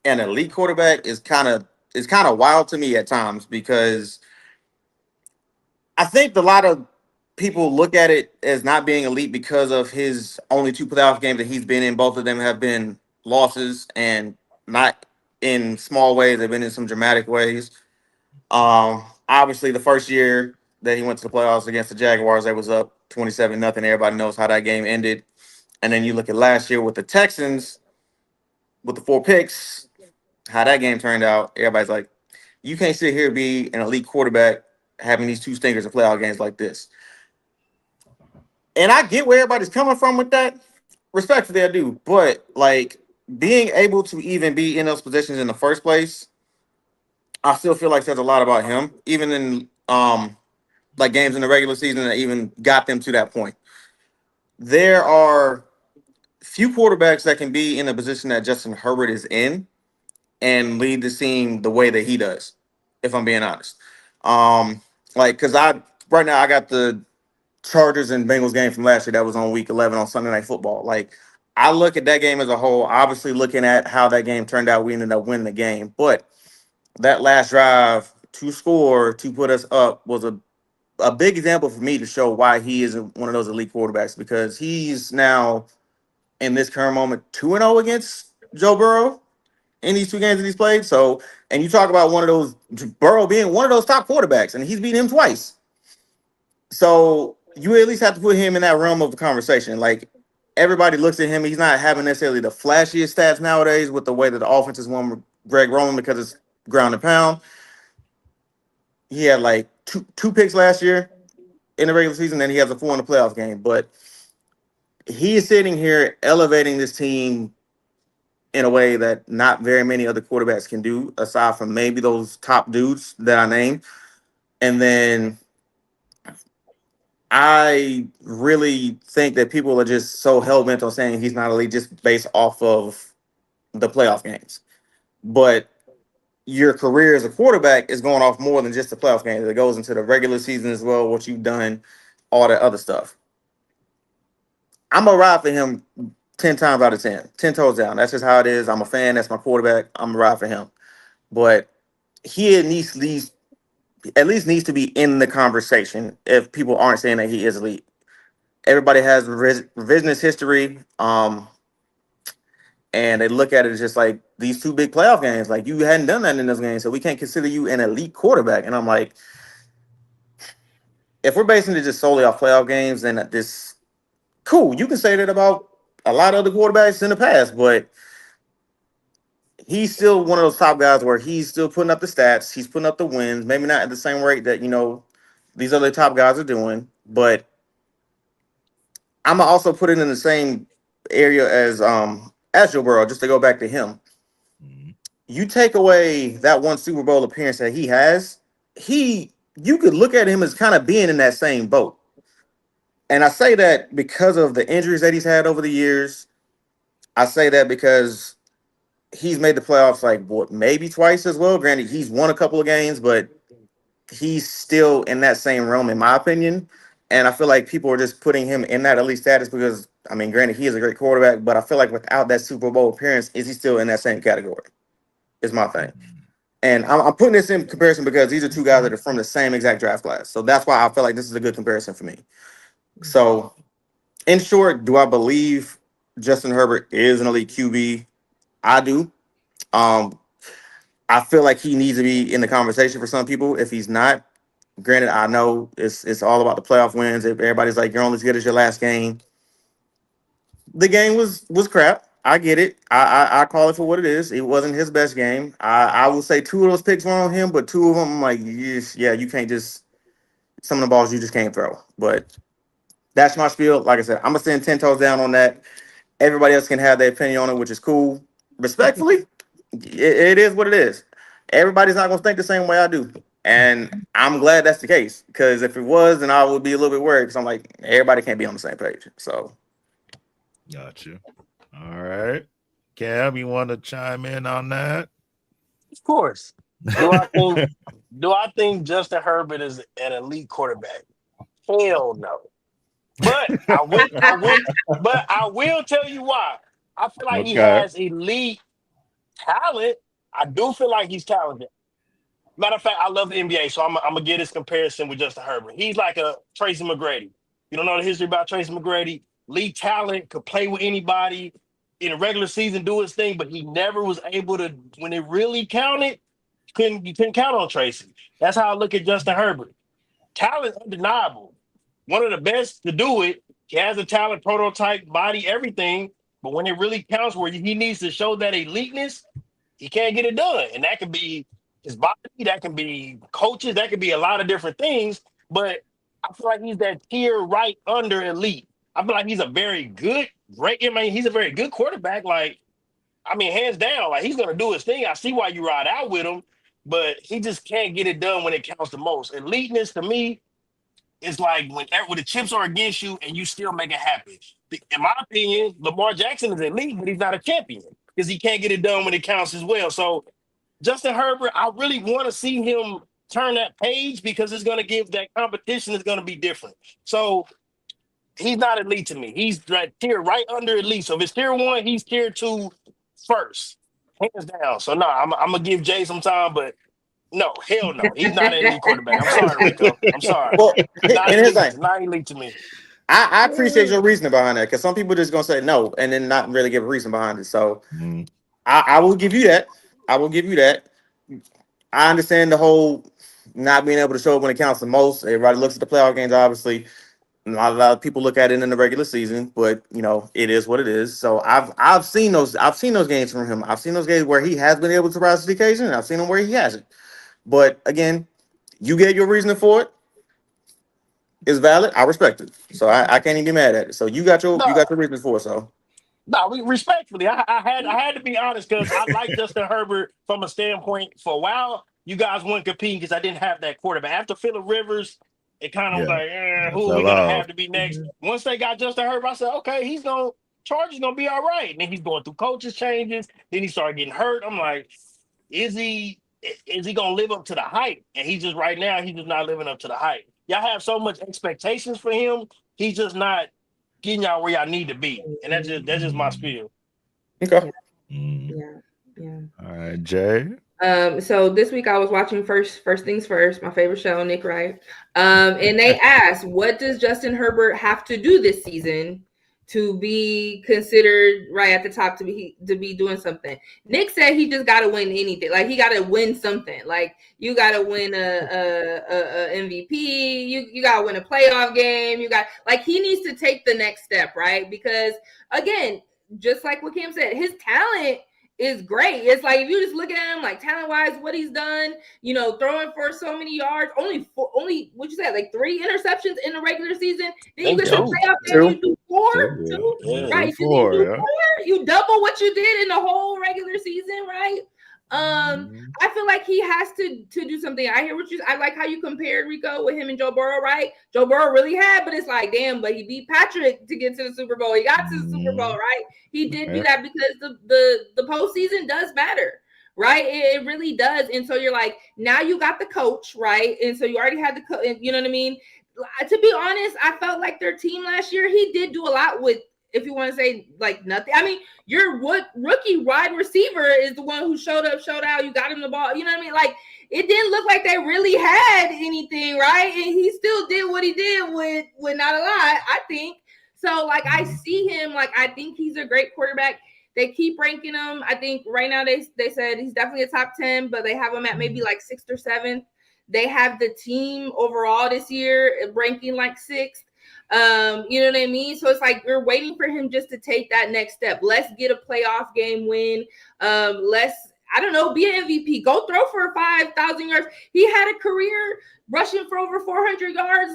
an elite quarterback is kind of wild to me at times because I think a lot of people look at it as not being elite because of his only two playoff games that he's been in. Both of them have been losses and not in small ways. They've been in some dramatic ways. Obviously, the first year that he went to the playoffs against the Jaguars, they was up 27-0. Everybody knows how that game ended. And then you look at last year with the Texans, with the 4 picks, how that game turned out. Everybody's like, you can't sit here and be an elite quarterback having these two stinkers in playoff games like this. And I get where everybody's coming from with that. Respectfully, I do. But like being able to even be in those positions in the first place, I still feel like says a lot about him. Even in like games in the regular season that even got them to that point. There are few quarterbacks that can be in a position that Justin Herbert is in and lead the team the way that he does, if I'm being honest. Um, like, cause right now I got the Chargers and Bengals game from last year that was on week 11 on Sunday Night Football. Like, I look at that game as a whole, obviously looking at how that game turned out, we ended up winning the game. But that last drive to score, to put us up, was a big example for me to show why he isn't one of those elite quarterbacks because he's now in this current moment 2-0 against Joe Burrow in these two games that he's played. So, and you talk about one of those Burrow being one of those top quarterbacks, and he's beaten him twice. So you at least have to put him in that realm of the conversation. Like everybody looks at him, he's not having necessarily the flashiest stats nowadays with the way that the offense is won with Greg Roman because it's ground and pound. He had like two picks last year in the regular season, and he has a 4 in the playoff game. But he is sitting here elevating this team in a way that not very many other quarterbacks can do, aside from maybe those top dudes that I named. And then I really think that people are just so hell-bent on saying he's not elite just based off of the playoff games. But your career as a quarterback is going off more than just the playoff games. It goes into the regular season as well, what you've done, all that other stuff. I'm going to ride for him 10 times out of 10. 10 toes down. That's just how it is. I'm a fan. That's my quarterback. I'm going to ride for him. But he at least needs to be in the conversation if people aren't saying that he is elite. Everybody has revisionist history, and they look at it as just like these two big playoff games. Like you hadn't done that in those games, so we can't consider you an elite quarterback. And I'm like, if we're basing it just solely off playoff games, then this cool. You can say that about a lot of other quarterbacks in the past, but he's still one of those top guys where he's still putting up the stats. He's putting up the wins, maybe not at the same rate that, these other top guys are doing, but I'm gonna also put it in the same area as Joe Burrow, just to go back to him. Mhm. You take away that one Super Bowl appearance that he has, you could look at him as kind of being in that same boat. And I say that because of the injuries that he's had over the years. I say that because he's made the playoffs maybe twice as well. Granted, he's won a couple of games, but he's still in that same realm, in my opinion. And I feel like people are just putting him in that elite status because I mean, granted, he is a great quarterback, but I feel like without that Super Bowl appearance, is he still in that same category? Is my thing. And I'm putting this in comparison because these are two guys that are from the same exact draft class. So that's why I feel like this is a good comparison for me. So, in short, do I believe Justin Herbert is an elite QB? I do. I feel like he needs to be in the conversation for some people. If he's not, granted, I know it's all about the playoff wins. If everybody's like, you're only as good as your last game. The game was crap. I get it. I call it for what it is. It wasn't his best game. I will say 2 of those picks were on him, but 2 of them, I'm like, yes, yeah, you can't just some of the balls you just can't throw. But that's my spiel. Like I said, I'm gonna stand 10 toes down on that. Everybody else can have their opinion on it, which is cool. Respectfully, it is what it is. Everybody's not gonna think the same way I do. And I'm glad that's the case. Because if it was, then I would be a little bit worried because I'm like, everybody can't be on the same page. So Got you. All right. Cam, you want to chime in on that? Of course. Do I think Justin Herbert is an elite quarterback? Hell no. But I will tell you why. I feel like he has elite talent. I do feel like he's talented. Matter of fact, I love the NBA, so I'm gonna get this comparison with Justin Herbert. He's like a Tracy McGrady. You don't know the history about Tracy McGrady? Elite talent, could play with anybody in a regular season, do his thing, but he never was able to, when it really counted, you couldn't count on Tracy. That's how I look at Justin Herbert. Talent undeniable. One of the best to do it. He has a talent, prototype, body, everything. But when it really counts, where he needs to show that eliteness, he can't get it done. And that could be his body, that can be coaches, that could be a lot of different things. But I feel like he's that tier right under elite. I feel like he's a very good, he's a very good quarterback. Like, I mean, hands down, like he's gonna do his thing. I see why you ride out with him, but he just can't get it done when it counts the most. Eliteness to me is like when the chips are against you and you still make it happen. In my opinion, Lamar Jackson is elite, but he's not a champion because he can't get it done when it counts as well. So Justin Herbert, I really want to see him turn that page because it's going to give that competition is going to be different. So he's not elite to me. He's that tier right under elite. So if it's tier 1, he's tier 2 first, hands down. So no, I'm gonna give Jay some time, but no, hell no, he's not an elite quarterback. I'm sorry, Rico. I'm sorry. well, Not elite to me. I appreciate your reasoning behind that because some people just gonna say no and then not really give a reason behind it. So I will give you that. I will give you that. I understand the whole not being able to show up when it counts the most. Everybody looks at the playoff games, obviously. A lot of people look at it in the regular season, but you know it is what it is. So I've seen those games from him. I've seen those games where he has been able to rise to the occasion. I've seen them where he hasn't. But again, you gave your reasoning for it. It's valid. I respect it. So I can't even be mad at it. So you got your reasons for it. So no, respectfully, I had to be honest because I like Justin Herbert from a standpoint. For a while, you guys weren't competing because I didn't have that quarterback. After Phillip Rivers, it kind of was like, who are we gonna have to be next? Once they got Justin Herbert, I said, okay, Chargers gonna be all right. And then he's going through coaches changes. Then he started getting hurt. I'm like, is he gonna live up to the hype? And he's just not living up to the hype. Y'all have so much expectations for him. He's just not getting y'all where y'all need to be. And that's just my spiel. okay. Yeah. All right, Jay. So this week I was watching First Things First, my favorite show, Nick Wright. And they asked, what does Justin Herbert have to do this season to be considered right at the top to be doing something? Nick said he just got to win anything. Like he got to win something. Like you got to win a MVP. You got to win a playoff game. He needs to take the next step, right? Because again, just like what Cam said, his talent is great. It's like if you just look at him like talent wise, what he's done, throwing for so many yards, only what you said, like 3 interceptions in the regular season. Then you get to the playoff game, you do 4, right? You double what you did in the whole regular season, right? I feel like he has to do something. I like how you compared Rico with him and Joe Burrow, right? Joe Burrow really had, but it's like, damn, but he beat Patrick to get to the Super Bowl. He got to the Super Bowl, right? He did do that because the postseason does matter, right? It really does. And so you're like, now you got the coach, right? And so you already had the coach, you know what I mean? To be honest, I felt like their team last year, he did do a lot with if you want to say like nothing. I mean, your rookie wide receiver is the one who showed out. You got him the ball. You know what I mean? Like, it didn't look like they really had anything, right? And he still did what he did with not a lot, I think. So, like, I see him. Like, I think he's a great quarterback. They keep ranking him. I think right now they said he's definitely a top 10, but they have him at maybe like 6th or 7th. They have the team overall this year ranking like 6th. You know what I mean? So it's like we're waiting for him just to take that next step. Let's get a playoff game win. Let's, I don't know, be an MVP. Go throw for 5,000 yards. He had a career rushing for over 400 yards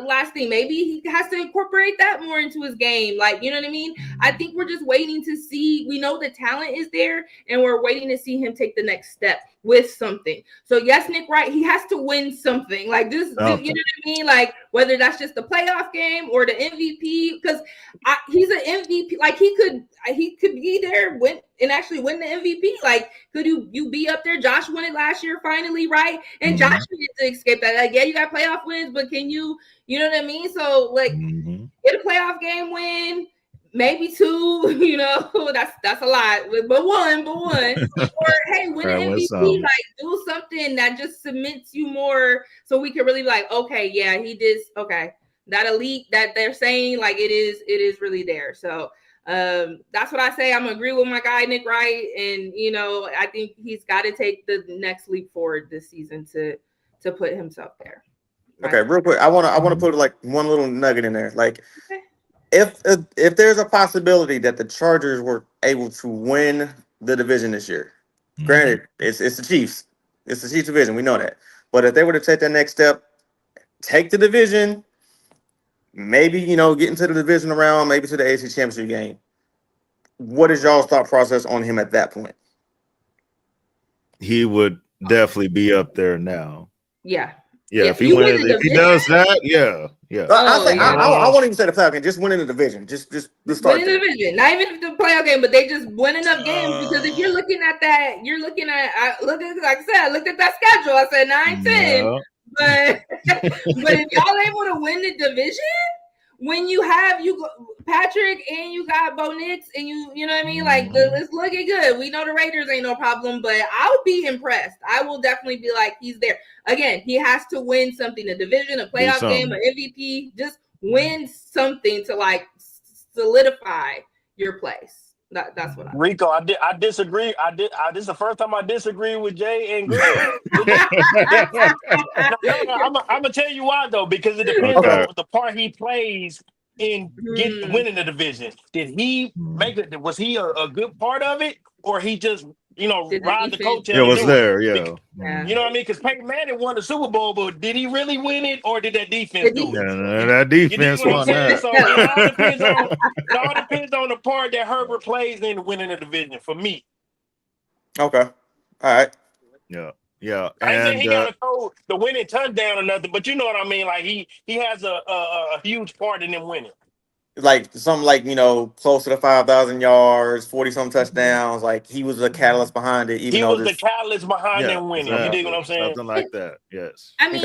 last thing. Maybe he has to incorporate that more into his game. Like, you know what I mean? I think we're just waiting to see. We know the talent is there, and we're waiting to see him take the next step with something. So yes, Nick Wright, he has to win something. Like this, you know what I mean? Like whether that's just the playoff game or the MVP, because he's an MVP. Like he could be there, win the MVP. Like could you be up there? Josh won it last year finally, right? And Josh needed to escape that. Like, yeah, you got playoff wins, but can you know what I mean? So like get a playoff game win. Maybe 2, you know, that's a lot, but one, or hey, win an MVP, like do something that just cements you more, so we can really be like, okay, yeah, he did, okay, that elite that they're saying, like it is really there. So that's what I say. I'm gonna agree with my guy Nick Wright, and you know, I think he's got to take the next leap forward this season to put himself there. Okay, real quick, I want to put like one little nugget in there, like. If there's a possibility that the Chargers were able to win the division this year, granted, it's the Chiefs. It's the Chiefs division. We know that. But if they were to take that next step, take the division, maybe, you know, get into the division round, maybe to the AFC Championship game, what is y'all's thought process on him at that point? He would definitely be up there now. Yeah. Yeah, if he does that, yeah. I won't even say the playoff game, just winning the division. Just the start. Winning the division. Not even the playoff game, but they just win enough games, because if you're looking at that, like I said, I looked at that schedule. I said 9-10. No. But if y'all able to win the division, when you have Patrick and you got Bo Nix and you know what I mean? Like it's looking good. We know the Raiders ain't no problem, but I'll be impressed. I will definitely be like, he's there. Again, he has to win something, a division, a playoff game, an MVP. Just win something to like solidify your place. That's what Rico, I disagree. This is the first time I disagree with Jay and Greg. I'm gonna tell you why though, because it depends on the part he plays in winning the division. Did he make it? Was he a good part of it, or he just ride the coattail? It was there, yeah. You know what I mean? Because Peyton Manning won the Super Bowl, but did he really win it, or did that defense do it? Yeah, that defense won that. So it all depends on the part that Herbert plays in winning the division for me. Okay. All right. Yeah. I ain't saying he got to throw the winning touchdown or nothing, but you know what I mean? Like he has a huge part in them winning. Like something like, close to the 5,000 yards, 40-some touchdowns. Like he was the catalyst behind it. He was the catalyst behind them winning. Exactly. You dig what I'm saying? Something like that. Yes. I mean,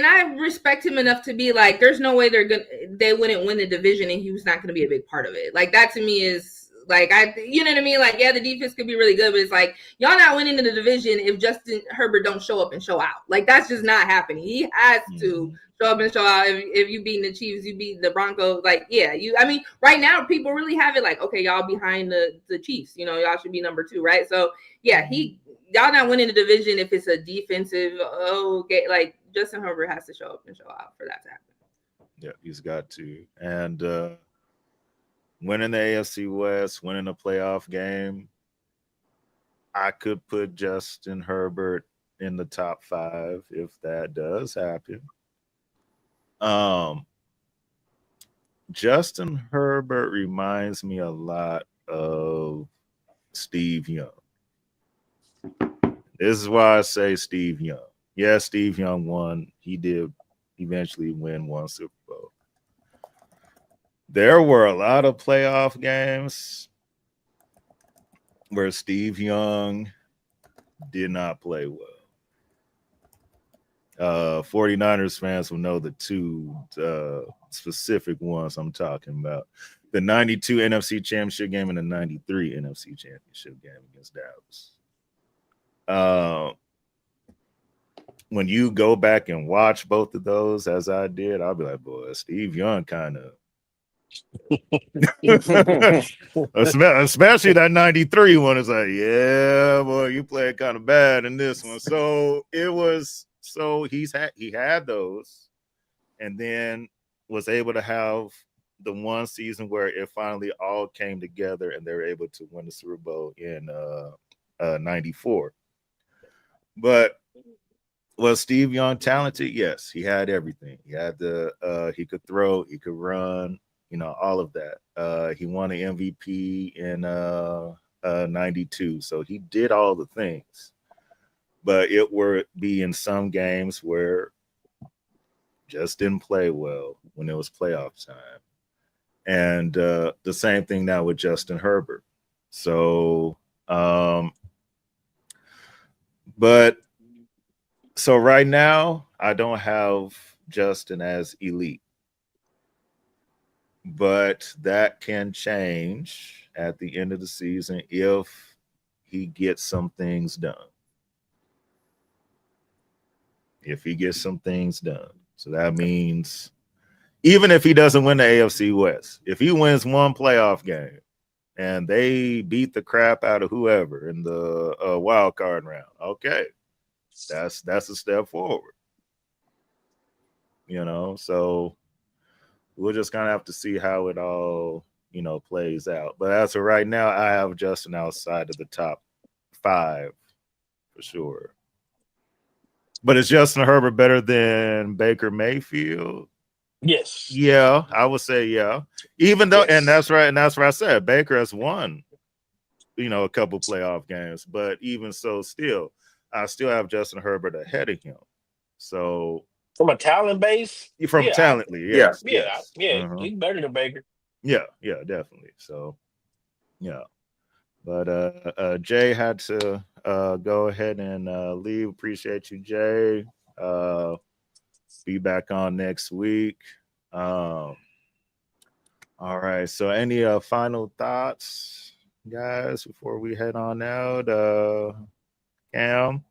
I respect him enough to be like, there's no way they wouldn't win the division and he was not going to be a big part of it. Like that to me is like, you know what I mean? Like, yeah, the defense could be really good, but it's like, y'all not winning the division if Justin Herbert don't show up and show out. Like that's just not happening. He has to show up and show out. If you beat the Chiefs, you beat the Broncos. Like, yeah, I mean, right now people really have it like, okay, y'all behind the Chiefs. Y'all should be number 2, right? So yeah, y'all not winning the division if it's a defensive. Okay, like Justin Herbert has to show up and show out for that to happen. Yeah, he's got to. And winning the AFC West, winning a playoff game, I could put Justin Herbert in the top 5 if that does happen. Justin Herbert reminds me a lot of Steve Young. This is why I say Steve Young. Yeah, Steve Young won. He did eventually win one Super Bowl. There were a lot of playoff games where Steve Young did not play well. 49ers fans will know the 2 specific ones I'm talking about. the 92 NFC Championship game and the 93 NFC Championship game against Dallas. When you go back and watch both of those, as I did, I'll be like, boy, Steve Young kind of. Especially that 93 one is like, yeah, boy, you played kind of bad in this one. So he had those, and then was able to have the one season where it finally all came together and they were able to win the Super Bowl in 94. But was Steve Young talented? Yes, he had everything. He had he could throw, he could run, all of that. He won an MVP in 92. So he did all the things. But it would be in some games where just didn't play well when it was playoff time. And the same thing now with Justin Herbert. So, so right now, I don't have Justin as elite. But that can change at the end of the season if he gets some things done. If he gets some things done. So that means even if he doesn't win the AFC West, if he wins one playoff game and they beat the crap out of whoever in the wild card round, okay, that's a step forward. So we'll just kind of have to see how it all, plays out. But as of right now, I have Justin outside of the top 5 for sure. But is Justin Herbert better than Baker Mayfield? Yes. Yeah, I would say yeah. Even though, and that's right, and that's what I said. Baker has won, a couple playoff games, but even so, still, I still have Justin Herbert ahead of him. So from a talent base, talently, yes, yeah, he's better than Baker. Yeah, definitely. So, yeah. But Jay had to go ahead and leave. Appreciate you, Jay. Be back on next week. All right. So any final thoughts, guys, before we head on out? Cam?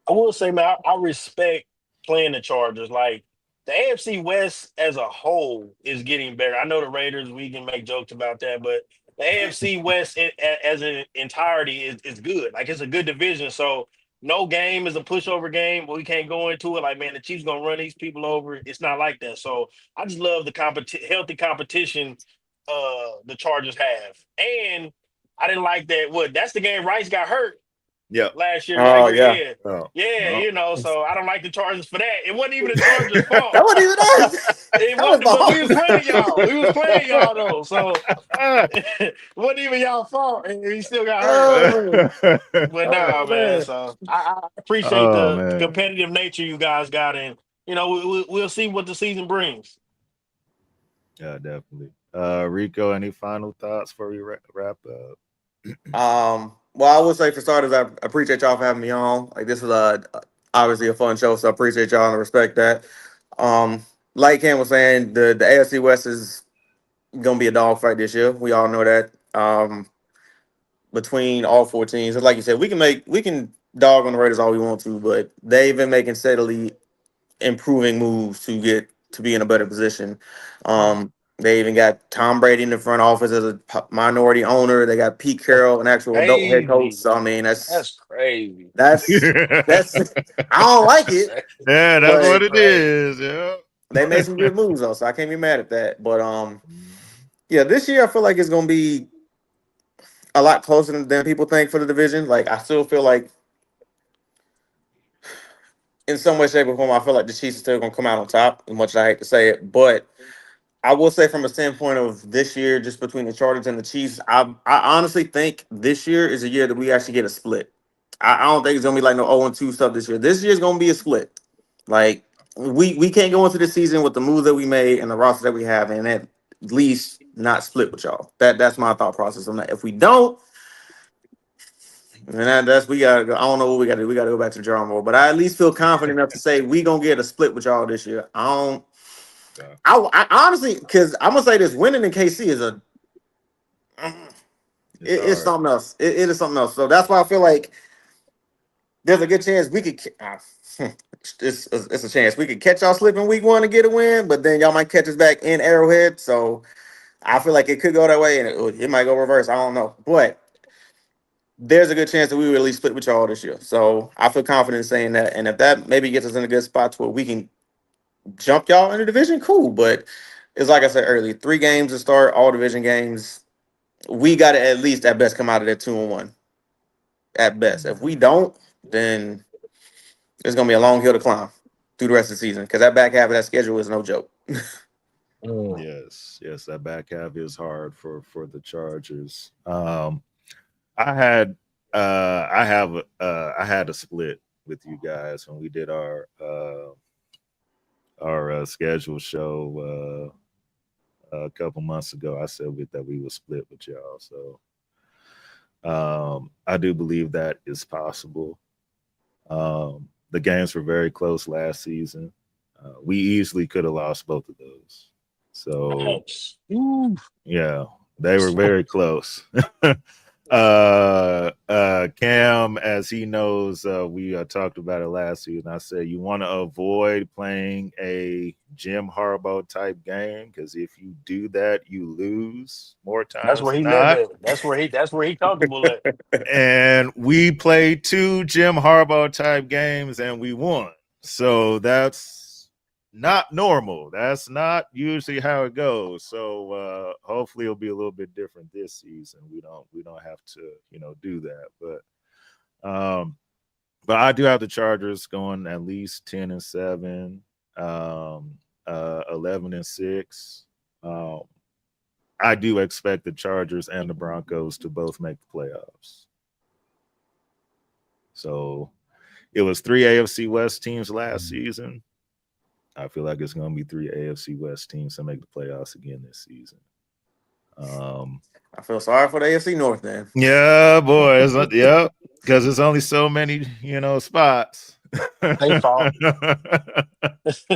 I will say, man, I respect playing the Chargers. Like, the AFC West as a whole is getting better. I know the Raiders, we can make jokes about that, but the AFC West as an entirety is good. Like, it's a good division. So no game is a pushover game. We can't go into it like, man, the Chiefs going to run these people over. It's not like that. So I just love the healthy competition the Chargers have. And I didn't like that. That's the game Rice got hurt. Yeah. Last year. So I don't like the Chargers for that. It wasn't even the Chargers' fault. That wasn't even us. It wasn't, but we was playing y'all. We was playing y'all though. So it wasn't even y'all fault. And he still got hurt. But no, man. So I appreciate the competitive nature you guys got, and we'll see what the season brings. Yeah, definitely. Rico, any final thoughts before we wrap up? Well, I would say for starters, I appreciate y'all for having me on. Like, this is obviously a fun show, so I appreciate y'all and respect that. Like Ken was saying, the AFC West is gonna be a dogfight this year. We all know that. Between all 4 teams, and like you said, we can dog on the Raiders all we want to, but they've been making steadily improving moves to get to be in a better position. They even got Tom Brady in the front office as a minority owner. They got Pete Carroll, an actual adult head coach. So I mean, that's crazy. That's I don't like it. Yeah, that's what it is. Yeah, they made some good moves though, so I can't be mad at that. But yeah, this year I feel like it's gonna be a lot closer than people think for the division. Like, I still feel like, in some way, shape, or form, I feel like the Chiefs are still gonna come out on top. As much as I hate to say it, but I will say, from a standpoint of this year, just between the Chargers and the Chiefs, I honestly think this year is a year that we actually get a split. I don't think it's gonna be like no 0-2 stuff this year. This year is gonna be a split. Like, we can't go into the season with the moves that we made and the roster that we have, and at least not split with y'all. That's my thought process on that. If we don't, and that's we gotta go. I don't know what we gotta do. We gotta go back to the drawing board. But I at least feel confident enough to say we gonna get a split with y'all this year. Okay. I honestly, because I'm gonna say this: winning in KC is it's hard. something else. It is something else. So that's why I feel like there's a good chance we could. It's a chance we could catch y'all slipping week 1 and get a win, but then y'all might catch us back in Arrowhead. So I feel like it could go that way, and it might go reverse. I don't know, but there's a good chance that we will at least split with y'all this year. So I feel confident in saying that. And if that maybe gets us in a good spot to where we can jump y'all in the division, cool. But it's like I said earlier, 3 games to start, all division games. We got to at least at best come out of that 2-1. At best. If we don't, then it's gonna be a long hill to climb through the rest of the season because that back half of that schedule is no joke. Yes, that back half is hard for the Chargers. I had I had a split with you guys when we did our schedule show a couple months ago. I said that we would split with y'all. So I do believe that is possible. The games were very close last season. We easily could have lost both of those. So yeah, they were very close. Cam, as he knows, we talked about it last season. I said you want to avoid playing a Jim Harbaugh type game because if you do that, you lose more times. That's where he live at. That's where he comfortable at. And we played 2 Jim Harbaugh type games and we won. So that's not normal. That's not usually how it goes. So hopefully it'll be a little bit different this season. We don't have to, do that. But I do have the Chargers going at least 10-7, 11-6. I do expect the Chargers and the Broncos to both make the playoffs. So it was 3 AFC West teams last season. I feel like it's going to be 3 AFC West teams to make the playoffs again this season. I feel sorry for the AFC North, then. Yeah, boy. Yep. Because there's only so many, spots. They fault.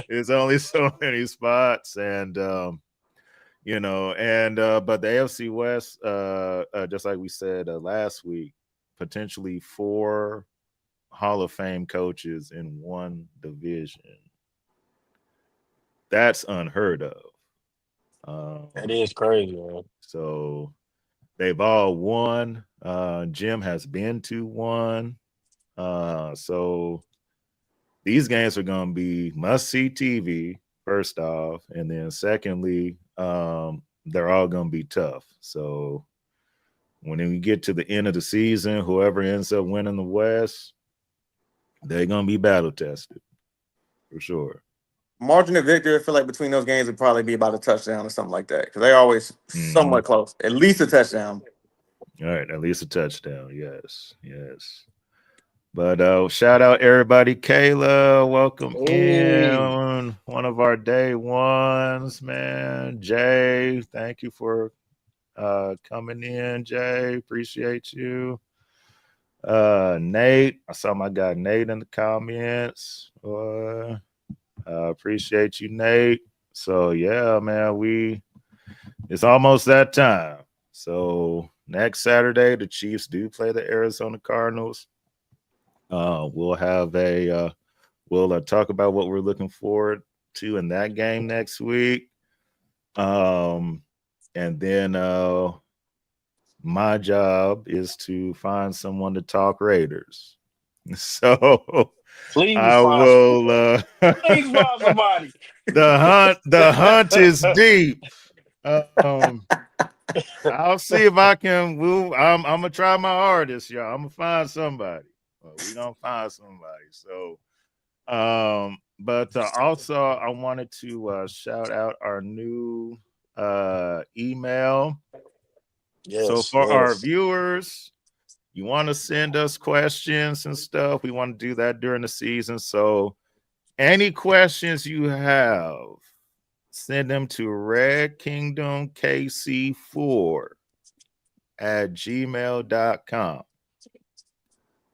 There's only so many spots. And, but the AFC West, just like we said last week, potentially 4 Hall of Fame coaches in one division. That's unheard of. That is crazy, man. So they've all won. Jim has been to one. So these games are going to be must-see TV, first off. And then secondly, they're all going to be tough. So when we get to the end of the season, whoever ends up winning the West, they're going to be battle-tested for sure. Margin of victory, I feel like between those games would probably be about a touchdown or something like that because they're always somewhat close. At least a touchdown. All right, at least a touchdown. Yes. But shout out everybody. Kayla, welcome in. One of our day ones, man. Jay, thank you for coming in, Jay. Appreciate you. Nate, I saw my guy Nate in the comments. Appreciate you, Nate. So yeah, man, it's almost that time. So next Saturday, the Chiefs do play the Arizona Cardinals. We'll have we'll talk about what we're looking forward to in that game next week. And then my job is to find someone to talk Raiders. So please I will please find somebody. The hunt is deep. I'll see if I can move. I'm gonna try my hardest, y'all. I'm gonna find somebody. We're gonna find somebody. So but also I wanted to shout out our new email. Yes, so for our viewers, you want to send us questions and stuff, we want to do that during the season. So any questions you have, send them to redkingdomkc4@gmail.com.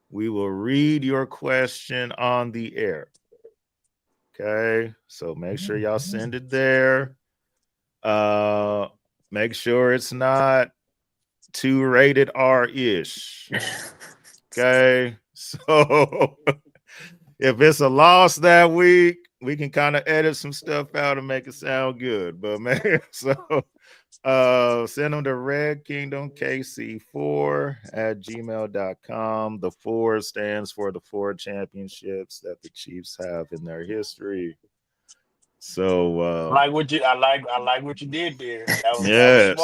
We will read your question on the air. Okay, so make sure y'all send it there. Make sure it's not 2 rated R-ish. Okay, so if it's a loss that week, we can kind of edit some stuff out and make it sound good. But man, so send them to Red Kingdom KC4@gmail.com. The 4 stands for the 4 championships that the Chiefs have in their history. So I like what you did there. That was smart.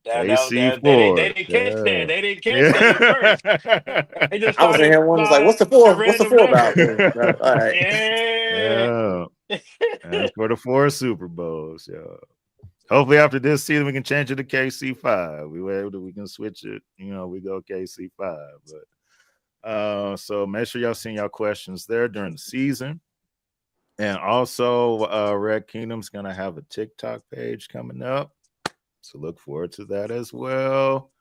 yes, They KC4. didn't catch that. They didn't catch that at first. Yeah. They just I was in started here one was like, flying what's the 4? a What's the random 4 about? number. All right. Yeah. Yeah. That's for the 4 Super Bowls. Yeah. Hopefully after this season we can change it to KC5. We can switch it. We go KC5. But so make sure y'all send y'all questions there during the season. And also Red Kingdom's gonna have a TikTok page coming up. So look forward to that as well.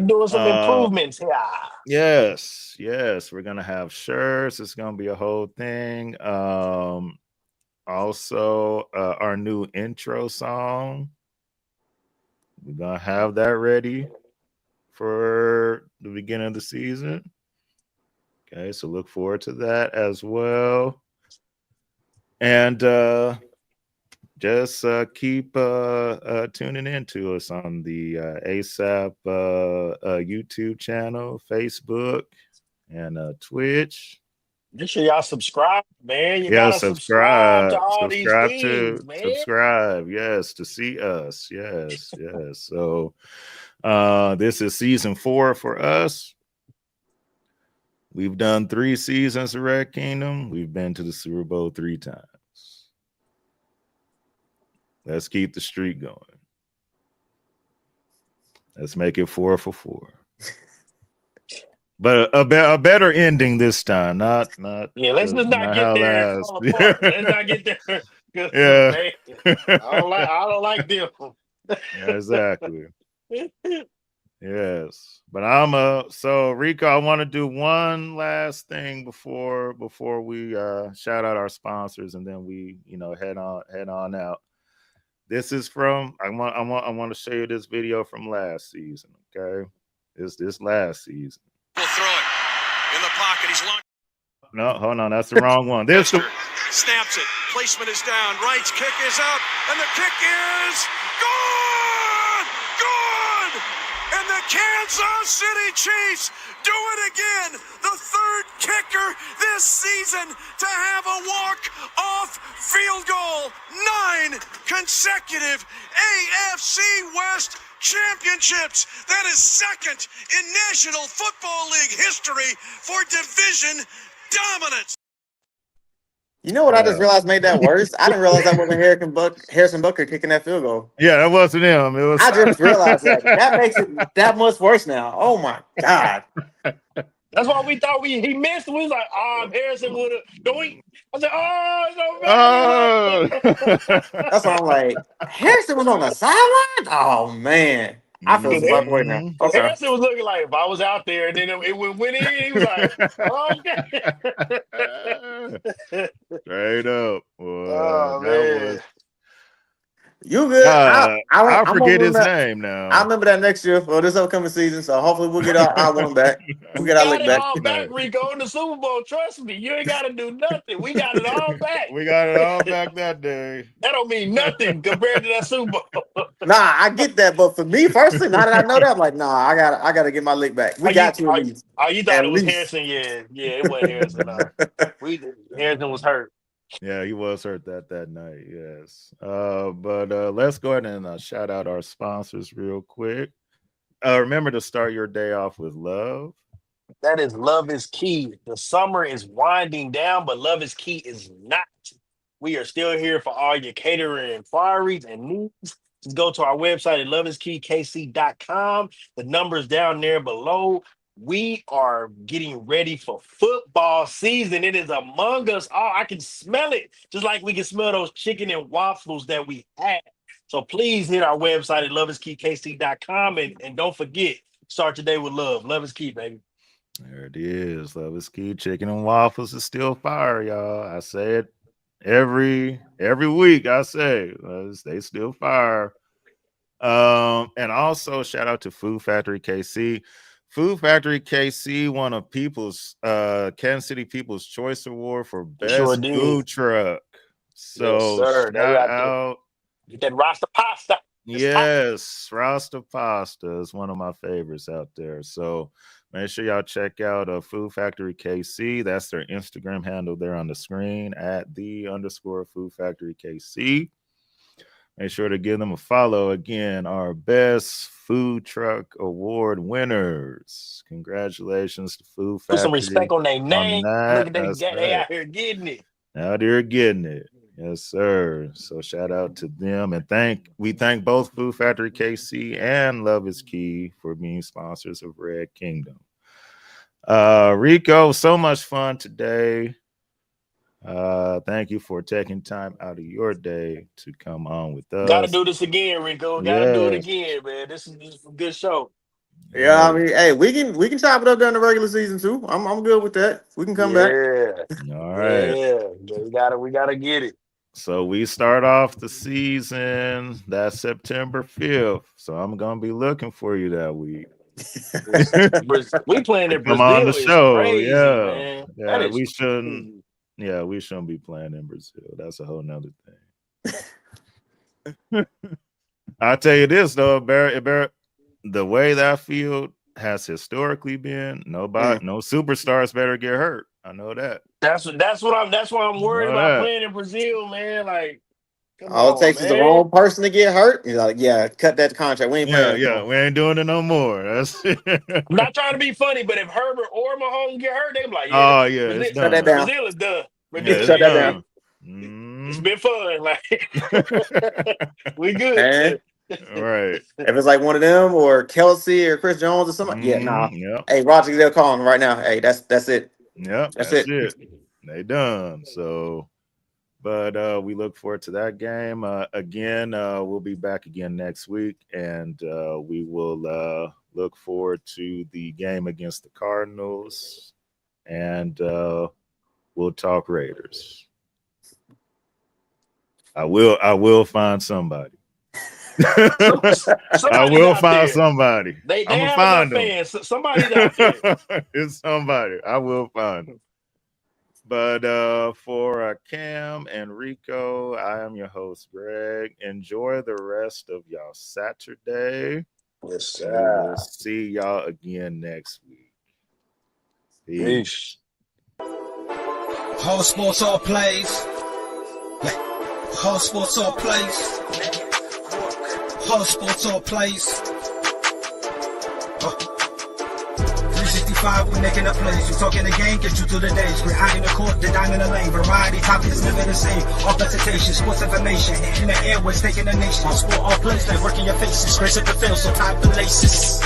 Doing some improvements. Yeah. Yes. We're gonna have shirts. It's gonna be a whole thing. Also, our new intro song. We're gonna have that ready for the beginning of the season. Okay, so look forward to that as well. And just keep tuning in to us on the ASAP YouTube channel, Facebook, and Twitch. Make sure y'all subscribe, man. You gotta subscribe to all these things, man. Subscribe, yes, to see us. Yes. So this is season 4 for us. We've done 3 seasons of Red Kingdom. We've been to the Super Bowl 3 times. Let's keep the streak going. Let's make it 4 for 4. But a better ending this time. Not. Yeah, let's just not get there and fall apart. Let's not get there. Yeah. I don't like them. Yeah, exactly. Yes. But so Rico, I want to do one last thing before we shout out our sponsors and then we, head on out. This is from I want to show you this video from last season. Okay. This last season. Will throw it in the pocket. He's long. No, hold on. That's the wrong one. This Snaps it. Placement is down. Wright's kick is up. And the kick is good! Good! And the Kansas City Chiefs do it again. The 3rd kicker this season to have a walk-off field goal. 9 consecutive AFC West championships. That is 2nd in National Football League history for division dominance. You know what I just realized made that worse? I didn't realize that wasn't Harrison Butker kicking that field goal. Yeah, that wasn't him. It was. I just realized that. That makes it that much worse now. Oh my God. That's why we thought he missed. We was like, Harrison would have. I said, That's why I'm like, Harrison was on the sideline? Oh man. I feel sorry for now. Okay. Harrison was looking like if I was out there and then it went in, he was like, okay. Straight up. Oh, man. You good? I forget his name now. I remember that next year for this upcoming season. So hopefully we'll get our one back. We get our lick back. All back, Rico, in the Super Bowl. Trust me, you ain't got to do nothing. We got it all back. We got it all back that day. That don't mean nothing compared to that Super Bowl. Nah, I get that, but for me personally, now that I know that, I'm like, nah, I gotta get my lick back. We got to at least. Oh, you thought it was Harrison? Yeah, it wasn't Harrison. Harrison was hurt. Yeah, he was hurt that night. Yes. But let's go ahead and shout out our sponsors real quick. Remember to start your day off with love. That is Love is Key. The summer is winding down, but Love is Key is not. We are still here for all your catering inquiries and needs. Just go to our website at loveiskeykc.com. The number's down there below. We are getting ready for football season. It is among us all. I can smell it, just like we can smell those chicken and waffles that we had. So please hit our website at loveiskeykc.com and don't forget, start your day with love. Love is key, baby. There it is. Love is key. Chicken and waffles is still fire, y'all. I say it every week. I say they still fire. And also shout out to Food Factory KC. Food Factory KC won a Kansas City People's Choice Award for best food truck. So yes, sir. shout out. Get that Rasta pasta. Yes, Rasta Pasta is one of my favorites out there. So make sure y'all check out Food Factory KC. That's their Instagram handle there on the screen at @the_Food Factory KC. Make sure to give them a follow. Again, our best food truck award winners. Congratulations to Food Factory. Put some respect on their name. Look at That's they out here getting it. Out here getting it. Yes, sir. So shout out to them. And we thank both Food Factory KC and Love is Key for being sponsors of Red Kingdom. Rico, so much fun today. Thank you for taking time out of your day to come on with us. Gotta do this again, Rico. Gotta do it again, man. This is a good show. Yeah, I mean, hey, we can chop it up during the regular season too. I'm good with that. We can come back. All right. Yeah, we gotta get it. So we start off the season that September 5th. So I'm gonna be looking for you that week. We playing in Brazil. Come on the show. Crazy, man. Yeah, we shouldn't. Crazy. Yeah, we shouldn't be playing in Brazil. That's a whole nother thing. I'll tell you this though, Barrett, the way that field has historically been, no superstars better get hurt. I know that. That's why I'm worried about playing in Brazil, man. Like, all it takes is the wrong person to get hurt. You're like, yeah, cut that contract. We ain't playing. Yeah, we ain't doing it no more. That's I'm not trying to be funny, but if Herbert or Mahomes get hurt, they be like, Brazil, shut that down. Brazil is done. Shut that down. It's been fun. Like, we good. And, right. If it's like one of them or Kelsey or Chris Jones or something, nah. Yep. Hey, Roger, they're calling right now. Hey, that's it. Yeah, that's it. They done. So, but we look forward to that game. Again, we'll be back again next week, and we will look forward to the game against the Cardinals, and we'll talk Raiders. I will find somebody. I will find somebody. They I'm have find them. Fans. Somebody's out there. It's somebody. I will find them. But for Cam and Rico, I am your host, Greg. Enjoy the rest of y'all Saturday. Yes, sir. We'll see y'all again next week. Peace. Whole sports all plays. Whole sports all plays. Whole sports all plays. 365, we making up plays. You talking the game, get you to the days. We're high in the court, the dime in the lane. Variety topics living the same. All presentation, sports information. In the airways, taking the nation. All sport, all plays, like working your faces. Grace at the field, so tie the laces.